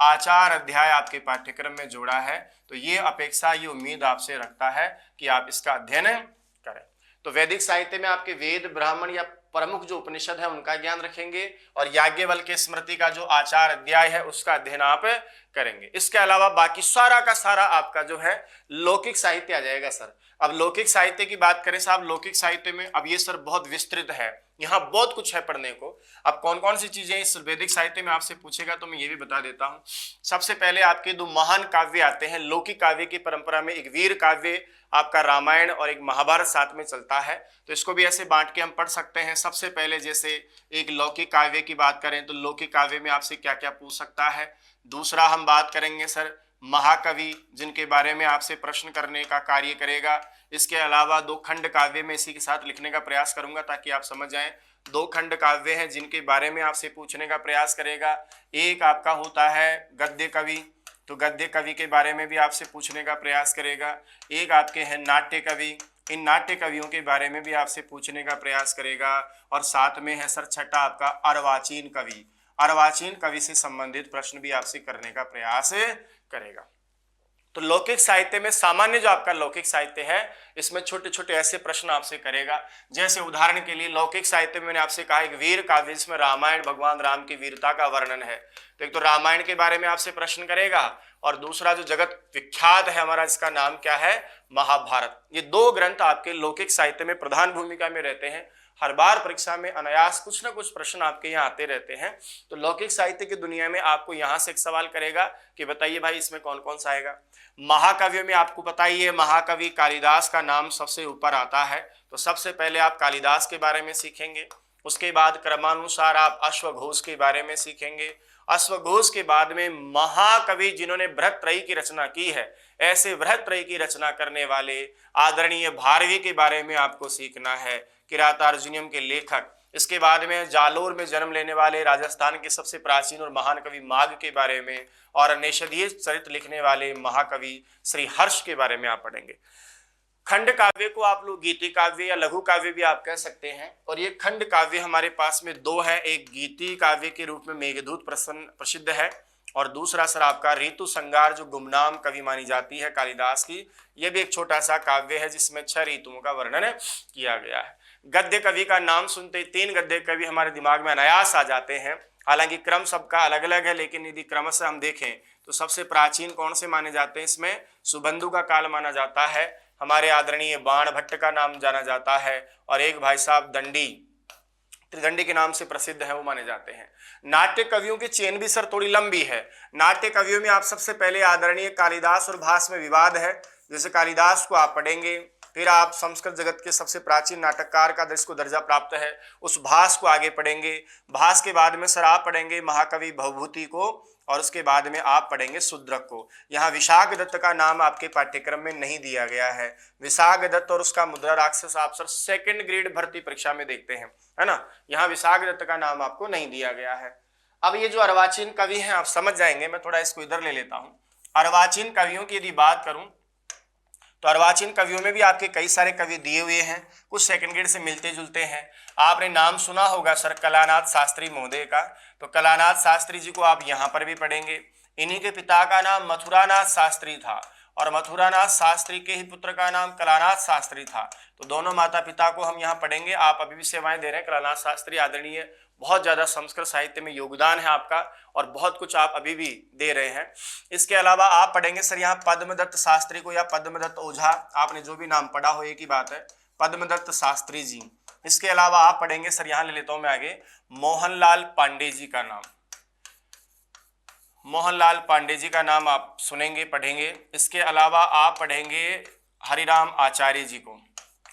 आचार अध्याय आपके पाठ्यक्रम में जोड़ा है। तो ये अपेक्षा, ये उम्मीद आपसे रखता है कि आप इसका अध्ययन करें। तो वैदिक साहित्य में आपके वेद ब्राह्मण या प्रमुख जो उपनिषद है उनका ज्ञान रखेंगे, और याज्ञवल्क्य स्मृति का जो आचार अध्याय है उसका अध्ययन आप करेंगे। इसके अलावा बाकी सारा का सारा आपका जो है लौकिक साहित्य आ जाएगा सर। अब लौकिक साहित्य की बात करें साहब, लौकिक साहित्य में अब ये सर बहुत विस्तृत है, यहाँ बहुत कुछ है पढ़ने को। अब कौन कौन सी चीजें इस वैदिक साहित्य में आपसे पूछेगा तो मैं ये भी बता देता हूँ। सबसे पहले आपके 2 महान काव्य आते हैं लौकिक काव्य की परंपरा में, एक वीर काव्य आपका रामायण और एक महाभारत साथ में चलता है, तो इसको भी ऐसे बांट के हम पढ़ सकते हैं। सबसे पहले जैसे एक लौकिक काव्य की बात करें तो लौकिक काव्य में आपसे क्या क्या पूछ सकता है। दूसरा हम बात करेंगे सर महाकवि, जिनके बारे में आपसे प्रश्न करने का कार्य करेगा। इसके अलावा 2 खंड काव्य में इसी के साथ लिखने का प्रयास करूंगा ताकि आप समझ जाएं। 2 खंड काव्य हैं जिनके बारे में आपसे पूछने का प्रयास करेगा। एक आपका होता है गद्य कवि, तो गद्य कवि के बारे में भी आपसे पूछने का प्रयास करेगा। एक आपके हैं नाट्य कवि, इन नाट्य कवियों के बारे में भी आपसे पूछने का प्रयास करेगा। और साथ में है सर छठा आपका अर्वाचीन कवि, अर्वाचीन कवि से संबंधित प्रश्न भी आपसे करने का प्रयास करेगा। तो लौकिक साहित्य में सामान्य जो आपका लौकिक साहित्य है, इसमें छोटे छोटे ऐसे प्रश्न आपसे करेगा। जैसे उदाहरण के लिए लौकिक साहित्य में मैंने आपसे कहा एक वीर काव्य जिसमें रामायण, भगवान राम की वीरता का वर्णन है, तो एक तो रामायण के बारे में आपसे प्रश्न करेगा, और दूसरा जो जगत विख्यात है हमारा, इसका नाम क्या है, महाभारत। ये 2 ग्रंथ आपके लौकिक साहित्य में प्रधान भूमिका में रहते हैं। हर बार परीक्षा में अनायास कुछ ना कुछ प्रश्न आपके यहाँ आते रहते हैं। तो लौकिक साहित्य की दुनिया में आपको यहाँ से एक सवाल करेगा कि बताइए भाई इसमें कौन कौन सा आएगा। महाकवियों में आपको पता ही है, महाकवि कालिदास का नाम सबसे ऊपर आता है, तो सबसे पहले आप कालिदास के बारे में सीखेंगे। उसके बाद क्रमानुसार आप अश्वघोष के बारे में सीखेंगे। अश्वघोष के बाद में महाकवि जिन्होंने बृहत्त्रयी की रचना की है, ऐसे बृहत्त्रयी की रचना करने वाले आदरणीय भारवी के बारे में आपको सीखना है, किरातार्जुनीयम के लेखक। इसके बाद में जालोर में जन्म लेने वाले राजस्थान के सबसे प्राचीन और महान कवि माघ के बारे में, और निषदीय चरित्र लिखने वाले महाकवि श्री हर्ष के बारे में आप पढ़ेंगे। खंड काव्य को आप लोग गीति काव्य या लघु काव्य भी आप कह सकते हैं, और ये खंड काव्य हमारे पास में 2 है। एक गीति काव्य के रूप में मेघदूत प्रसिद्ध है, और दूसरा सर आपका ऋतु संगार जो गुमनाम कवि मानी जाती है कालिदास की, यह भी एक छोटा सा काव्य है जिसमें 6 ऋतुओं का वर्णन किया गया है। गद्य कवि का नाम सुनते 3 गद्य कवि हमारे दिमाग में अनायास आ जाते हैं। हालांकि क्रम सबका अलग अलग है, लेकिन यदि क्रम से हम देखें तो सबसे प्राचीन कौन से माने जाते हैं, इसमें सुबंधु का काल माना जाता है, हमारे आदरणीय बाण भट्ट का नाम जाना जाता है, और एक भाई साहब दंडी त्रिदंडी के नाम से प्रसिद्ध है वो माने जाते हैं। नाट्य कवियों की चेन भी सर थोड़ी लंबी है। नाट्य कवियों में आप सबसे पहले आदरणीय कालिदास और भास में विवाद है, जैसे कालिदास को आप पढ़ेंगे, फिर आप संस्कृत जगत के सबसे प्राचीन नाटककार का जिसको दर्जा प्राप्त है उस भास को आगे पढ़ेंगे। भास के बाद में सर आप पढ़ेंगे महाकवि भवभूति को, और उसके बाद में आप पढ़ेंगे शूद्रक को। यहाँ विशाख दत्त का नाम आपके पाठ्यक्रम में नहीं दिया गया है। विशाख दत्त और उसका मुद्रा राक्षस आप सर सेकंड ग्रेड भर्ती परीक्षा में देखते हैं, है ना। यहाँ विशाख दत्त का नाम आपको नहीं दिया गया है। अब ये जो अर्वाचीन कवि हैं आप समझ जाएंगे, मैं थोड़ा इसको इधर ले लेता हूँ। अर्वाचीन कवियों की यदि बात करूं तो अर्वाचीन कवियों में भी आपके कई सारे कवि दिए हुए हैं, कुछ सेकंड ग्रेड से मिलते जुलते हैं। आपने नाम सुना होगा सर कलानाथ शास्त्री महोदय का, तो कलानाथ शास्त्री जी को आप यहाँ पर भी पढ़ेंगे। इन्हीं के पिता का नाम मथुरानाथ शास्त्री था और मथुरानाथ शास्त्री के ही पुत्र का नाम कलानाथ शास्त्री था, तो दोनों माता पिता को हम यहाँ पढ़ेंगे। आप अभी भी सेवाएं दे रहे हैं, कलानाथ शास्त्री आदरणीय, बहुत ज्यादा संस्कृत साहित्य में योगदान है आपका और बहुत कुछ आप अभी भी दे रहे हैं। इसके अलावा आप पढ़ेंगे सर यहाँ पद्मदत्त शास्त्री को या पद्मदत्त ओझा, आपने जो भी नाम पढ़ा हो एक ही बात है, पद्मदत्त शास्त्री जी। इसके अलावा आप पढ़ेंगे सर, यहाँ ले लेता हूं मैं आगे, मोहनलाल पांडे जी का नाम, मोहनलाल पांडे जी का नाम आप सुनेंगे पढ़ेंगे। इसके अलावा आप पढ़ेंगे हरिराम आचार्य जी को।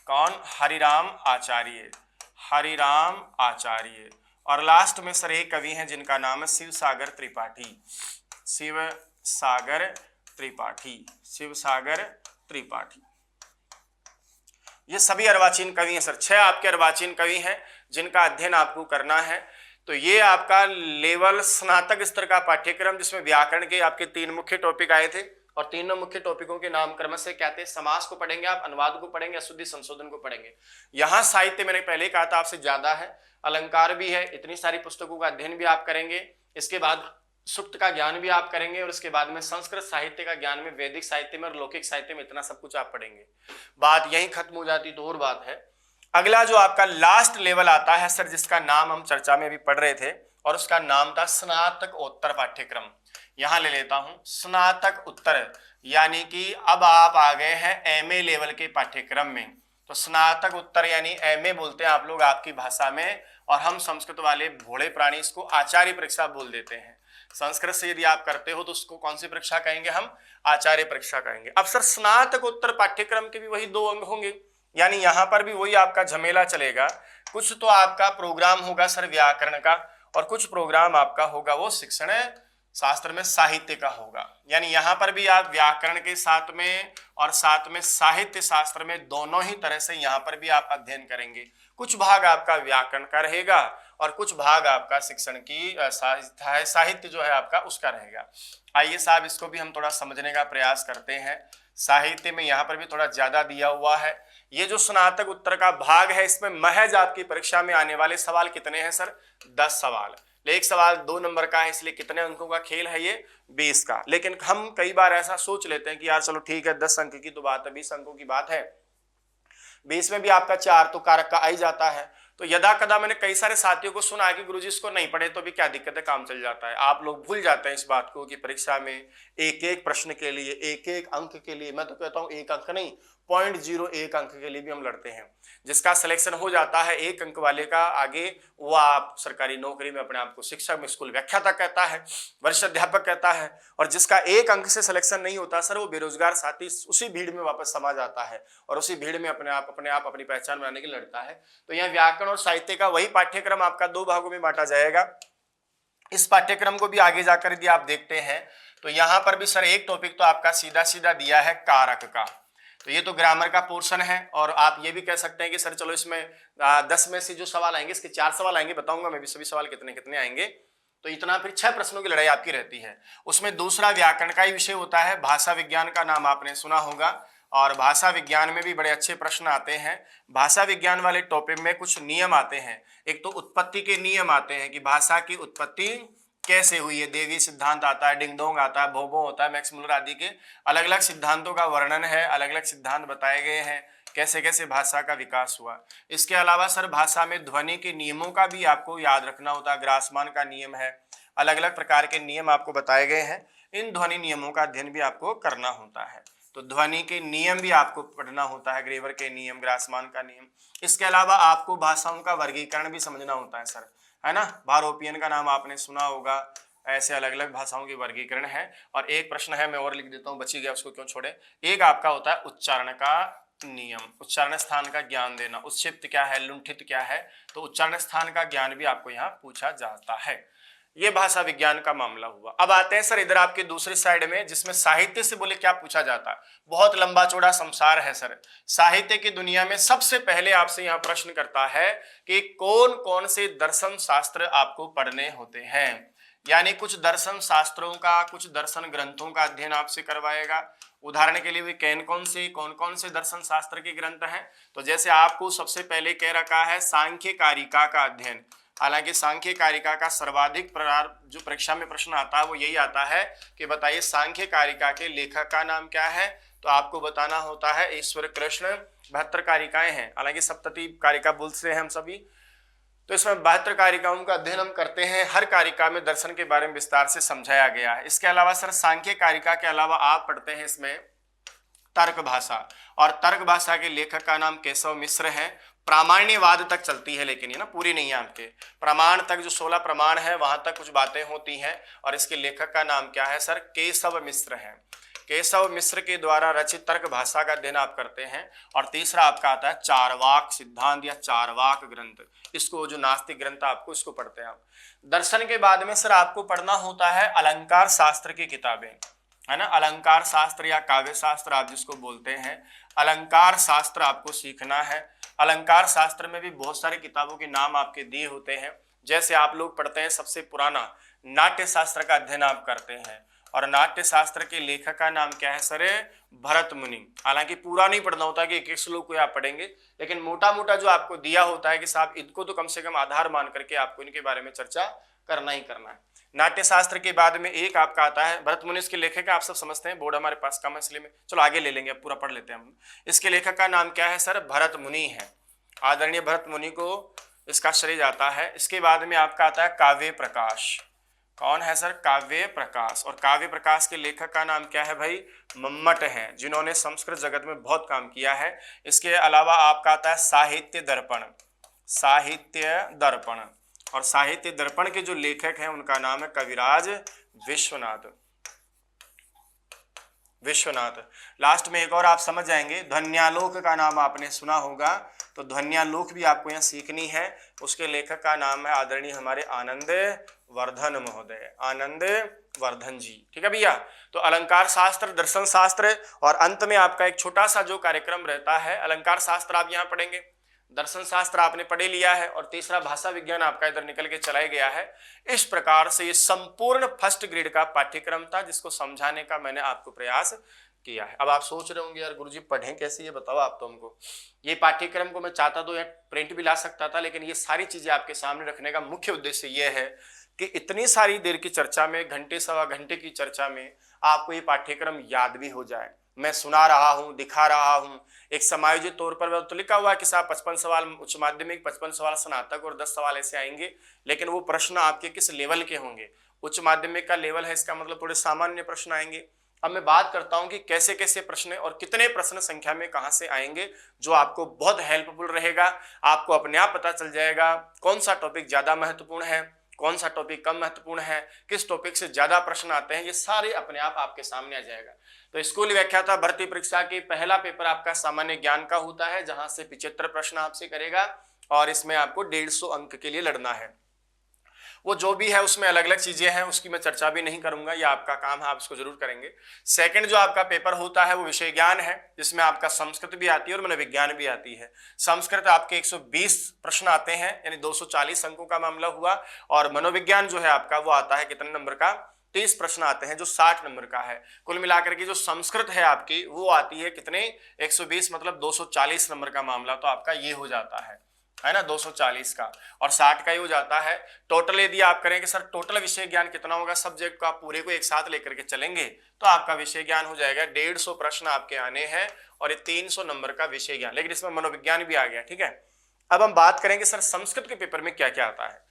कौन? हरिराम आचार्य, हरिराम आचार्य। और लास्ट में सर एक कवि हैं जिनका नाम है शिव सागर त्रिपाठी, शिव सागर त्रिपाठी, शिव सागर त्रिपाठी। ये सभी अर्वाचीन कवि हैं सर, 6 आपके अर्वाचीन कवि हैं जिनका अध्ययन आपको करना है। तो ये आपका लेवल स्नातक स्तर का पाठ्यक्रम, जिसमें व्याकरण के आपके 3 मुख्य टॉपिक आए थे और तीनों मुख्य टॉपिकों के नाम क्रम से क्या थे? समास को पढ़ेंगे आप, अनुवाद को पढ़ेंगे, अशुद्धि संशोधन को पढ़ेंगे। यहाँ साहित्य मैंने पहले कहा था आपसे ज्यादा है, अलंकार भी है, इतनी सारी पुस्तकों का अध्ययन भी आप करेंगे। इसके बाद सूक्त का ज्ञान भी आप करेंगे और इसके बाद में संस्कृत साहित्य का ज्ञान में, वैदिक साहित्य में और लौकिक साहित्य में इतना सब कुछ आप पढ़ेंगे। बात यहीं खत्म हो जाती तो और बात है। अगला जो आपका लास्ट लेवल आता है सर, जिसका नाम हम चर्चा में भी पढ़ रहे थे और उसका नाम था स्नातकोत्तर पाठ्यक्रम। यहां ले लेता हूं स्नातक उत्तर, यानी कि अब आप आ गए हैं एमए लेवल के पाठ्यक्रम में। तो स्नातक उत्तर यानी एमए बोलते हैं आप लोग आपकी भाषा में, और हम संस्कृत वाले भोले प्राणी इसको आचार्य परीक्षा बोल देते हैं। संस्कृत से यदि आप करते हो तो उसको कौन सी परीक्षा कहेंगे? हम आचार्य परीक्षा कहेंगे। अब सर स्नातकोत्तर पाठ्यक्रम के भी वही 2 अंग होंगे, यानी यहां पर भी वही आपका झमेला चलेगा। कुछ तो आपका प्रोग्राम होगा सर व्याकरण का और कुछ प्रोग्राम आपका होगा वो शिक्षण शास्त्र में साहित्य का होगा। यानी यहां पर भी आप व्याकरण के साथ में और साथ में साहित्य शास्त्र में दोनों ही तरह से यहां पर भी आप अध्ययन करेंगे। कुछ भाग आपका व्याकरण का रहेगा और कुछ भाग आपका शिक्षण की साहित्य जो है आपका उसका रहेगा। आइए साहब इसको भी हम थोड़ा समझने का प्रयास करते हैं। साहित्य में यहाँ पर भी थोड़ा ज्यादा दिया हुआ है। ये जो स्नातक उत्तर का भाग है इसमें महज आपकी परीक्षा में आने वाले सवाल कितने हैं सर? 10 सवाल। एक सवाल 2 नंबर का है, इसलिए कितने अंकों का खेल है ये? 20 का। लेकिन हम कई बार ऐसा सोच लेते हैं कि यार चलो ठीक है 10 अंक की तो बात है, 20 अंकों की बात है, 20 में भी आपका 4 तो कारक का आ ही जाता है। तो यदा कदा मैंने कई सारे साथियों को सुना है कि गुरुजी इसको नहीं पढ़े तो भी क्या दिक्कत है, काम चल जाता है। आप लोग भूल जाते हैं इस बात को कि परीक्षा में एक एक प्रश्न के लिए, एक एक अंक के लिए, मैं तो कहता हूं 1 अंक नहीं 0.01 अंक के लिए भी हम लड़ते हैं। जिसका सिलेक्शन हो जाता है 1 अंक वाले का आगे, वो आप सरकारी नौकरी में अपने आप को शिक्षक में स्कूल व्याख्याता कहता है, वरिष्ठ अध्यापक कहता है। और जिसका 1 अंक से सिलेक्शन नहीं होता सर, वो बेरोजगार साथी उसी भीड़ में वापस समा जाता है और उसी भीड़ में अपने आप अपनी पहचान बनाने के लिए लड़ता है। तो यहाँ व्याकरण और साहित्य का वही पाठ्यक्रम आपका 2 भागों में बांटा जाएगा। इस पाठ्यक्रम को भी आगे जाकर यदि आप देखते हैं तो यहाँ पर भी सर एक टॉपिक तो आपका सीधा सीधा दिया है कारक का। तो ये तो ग्रामर का पोर्शन है और आप ये भी कह सकते हैं कि सर चलो इसमें 10 में से जो सवाल आएंगे इसके 4 सवाल आएंगे, बताऊंगा मैं भी सभी सवाल कितने कितने आएंगे। तो इतना फिर 6 प्रश्नों की लड़ाई आपकी रहती है। उसमें दूसरा व्याकरण का ही विषय होता है। भाषा विज्ञान का नाम आपने सुना होगा और भाषा विज्ञान में भी बड़े अच्छे प्रश्न आते हैं। भाषा विज्ञान वाले टॉपिक में कुछ नियम आते हैं। एक तो उत्पत्ति के नियम आते हैं कि भाषा की उत्पत्ति कैसे हुई है, देवी सिद्धांत आता है, डिंगडोंग आता है, भोबो होता है, मैक्स मुलर आदि के अलग अलग सिद्धांतों का वर्णन है, अलग अलग सिद्धांत बताए गए हैं कैसे कैसे भाषा का विकास हुआ। इसके अलावा सर भाषा में ध्वनि के नियमों का भी आपको याद रखना होता है। ग्रासमान का नियम है, अलग अलग प्रकार के नियम आपको बताए गए हैं, इन ध्वनि नियमों का अध्ययन भी आपको करना होता है। तो ध्वनि के नियम भी आपको पढ़ना होता है, ग्रेवर के नियम, ग्रासमान का नियम। इसके अलावा आपको भाषाओं का वर्गीकरण भी समझना होता है सर, है ना। भारोपियन का नाम आपने सुना होगा, ऐसे अलग अलग भाषाओं के वर्गीकरण है। और एक प्रश्न है, मैं और लिख देता हूँ, बची गया उसको क्यों छोड़े। एक आपका होता है उच्चारण का नियम, उच्चारण स्थान का ज्ञान देना। उत्क्षिप्त क्या है, लुंठित क्या है, तो उच्चारण स्थान का ज्ञान भी आपको यहाँ पूछा जाता है। ये भाषा विज्ञान का मामला हुआ। अब आते हैं सर इधर आपके दूसरी साइड में, जिसमें साहित्य से बोले क्या पूछा जाता है। बहुत लंबा चौड़ा संसार है सर। साहित्य की दुनिया में सबसे पहले आपसे यहाँ प्रश्न करता है कि कौन कौन से दर्शन शास्त्र आपको पढ़ने होते हैं, यानी कुछ दर्शन शास्त्रों का, कुछ दर्शन ग्रंथों का अध्ययन आपसे करवाएगा। उदाहरण के लिए वे कौन कौन से दर्शन शास्त्र के ग्रंथ हैं, तो जैसे आपको सबसे पहले कह रखा है सांख्य कारिका का अध्ययन। हालांकि सांख्य कारिका का सर्वाधिक प्रकार जो परीक्षा में प्रश्न आता है वो यही आता है कि बताइए सांख्य कारिका के लेखक का नाम क्या है, तो आपको बताना होता है ईश्वर कृष्ण। 72 कारिकाएं हैं, हालांकि सप्तति कारिका बोलते हैं हम सभी। तो इसमें 72 कारिकाओं का अध्ययन हम करते हैं। हर कारिका में दर्शन के बारे में विस्तार से समझाया गया है। इसके अलावा सर सांख्य कारिका के अलावा आप पढ़ते हैं इसमें तर्क भाषा, और तर्क भाषा के लेखक का नाम केशव मिश्र है। प्रामाण्यवाद तक चलती है, लेकिन ये ना पूरी नहीं है आपके, प्रमाण तक जो 16 प्रमाण है वहां तक कुछ बातें होती हैं। और इसके लेखक का नाम क्या है सर, केशव मिश्र है। केशव मिश्र के द्वारा रचित तर्क भाषा का अध्ययन आप करते हैं। और तीसरा आपका आता है चारवाक सिद्धांत या चारवाक ग्रंथ, इसको जो नास्तिक ग्रंथ आपको इसको पढ़ते हैं आप। दर्शन के बाद में सर आपको पढ़ना होता है अलंकार शास्त्र की किताबें, है ना। अलंकार शास्त्र या काव्य शास्त्र आप जिसको बोलते हैं, अलंकार शास्त्र आपको सीखना है। अलंकार शास्त्र में भी बहुत सारी किताबों के नाम आपके दिए होते हैं। जैसे आप लोग पढ़ते हैं सबसे पुराना नाट्य शास्त्र का अध्ययन आप करते हैं, और नाट्य शास्त्र के लेखक का नाम क्या है सर, भरत मुनि। हालांकि पूरा नहीं पढ़ना होता कि एक एक श्लोक को आप पढ़ेंगे, लेकिन मोटा मोटा जो आपको दिया होता है कि साहब इनको तो कम से कम आधार मान करके आपको इनके बारे में चर्चा करना ही करना है। नाट्य शास्त्र के बाद में एक आपका आता है भरत मुनि, इसके लेखक आप सब समझते हैं, बोर्ड हमारे पास कम है इसलिए चलो आगे ले लेंगे, अब पूरा पढ़ लेते हैं हम। इसके लेखक का नाम क्या है सर, भरत मुनि है। आदरणीय भरत मुनि को इसका श्रेय जाता है। इसके बाद में आपका आता है काव्य प्रकाश। कौन है सर, काव्य प्रकाश। और काव्य प्रकाश के लेखक का नाम क्या है भाई, मम्मट हैं, जिन्होंने संस्कृत जगत में बहुत काम किया है। इसके अलावा आपका आता है साहित्य दर्पण, साहित्य दर्पण। और साहित्य दर्पण के जो लेखक हैं उनका नाम है कविराज विश्वनाथ। विश्वनाथ। लास्ट में एक और आप समझ जाएंगे, ध्वन्यालोक का नाम आपने सुना होगा, तो ध्वन्यालोक भी आपको यहाँ सीखनी है। उसके लेखक का नाम है आदरणीय हमारे आनंद वर्धन महोदय, आनंद वर्धन जी। ठीक है भैया। तो अलंकार शास्त्र, दर्शन शास्त्र, और अंत में आपका एक छोटा सा जो कार्यक्रम रहता है, अलंकार शास्त्र आप यहाँ पढ़ेंगे, दर्शन शास्त्र आपने पढ़े लिया है, और तीसरा भाषा विज्ञान आपका इधर निकल के चला गया है। इस प्रकार से ये संपूर्ण फर्स्ट ग्रेड का पाठ्यक्रम था, जिसको समझाने का मैंने आपको प्रयास किया है। अब आप सोच रहे होंगे यार गुरुजी पढ़ें कैसे, ये बताओ आप तो हमको। ये पाठ्यक्रम को मैं चाहता तो यार प्रिंट भी ला सकता था, लेकिन ये सारी चीजें आपके सामने रखने का मुख्य उद्देश्य ये है कि इतनी सारी देर की चर्चा में, घंटे सवा घंटे की चर्चा में आपको ये पाठ्यक्रम याद भी हो जाए। मैं सुना रहा हूँ, दिखा रहा हूँ, एक समायोजित तौर पर तो लिखा हुआ है कि साहब 55 सवाल उच्च माध्यमिक, 55 सवाल स्नातक और 10 सवाल ऐसे आएंगे, लेकिन वो प्रश्न आपके किस लेवल के होंगे। उच्च माध्यमिक का लेवल है, इसका मतलब थोड़े सामान्य प्रश्न आएंगे। अब मैं बात करता हूं कि कैसे कैसे प्रश्न और कितने प्रश्न संख्या में कहां से आएंगे, जो आपको बहुत हेल्पफुल रहेगा। आपको अपने आप पता चल जाएगा कौन सा टॉपिक ज्यादा महत्वपूर्ण है, कौन सा टॉपिक कम महत्वपूर्ण है, किस टॉपिक से ज्यादा प्रश्न आते हैं, ये सारे अपने आप आपके सामने आ जाएगा। तो स्कूल व्याख्याता भर्ती परीक्षा की पहला पेपर आपका सामान्य ज्ञान का होता है, जहां से 75 प्रश्न आपसे करेगा, और इसमें आपको 150 अंक के लिए लड़ना है। वो जो भी है उसमें अलग अलग चीजें हैं, उसकी मैं चर्चा भी नहीं करूंगा, ये आपका काम है, आप इसको जरूर करेंगे। सेकंड जो आपका पेपर होता है वो विषय ज्ञान है, जिसमें आपका संस्कृत भी आती है और मनोविज्ञान भी आती है। संस्कृत आपके 120 प्रश्न आते हैं, यानी 240 अंकों का मामला हुआ, और मनोविज्ञान जो है आपका वो आता है कितने नंबर का, 30 प्रश्न आते हैं, जो 60 नंबर का है। कुल मिलाकर के जो संस्कृत है आपकी वो आती है कितने, 120 मतलब 240 नंबर का मामला तो आपका ये हो जाता है ना, 240 का, और 60 का ही हो जाता है। टोटल यदि आप करें कि सर टोटल विषय ज्ञान कितना होगा, सब्जेक्ट का पूरे को एक साथ लेकर के चलेंगे तो आपका विषय ज्ञान हो जाएगा 150 प्रश्न आपके आने हैं, और ये 300 नंबर का विषय ज्ञान, लेकिन इसमें मनोविज्ञान भी आ गया। ठीक है। अब हम बात करेंगे सर संस्कृत के पेपर में क्या क्या आता है।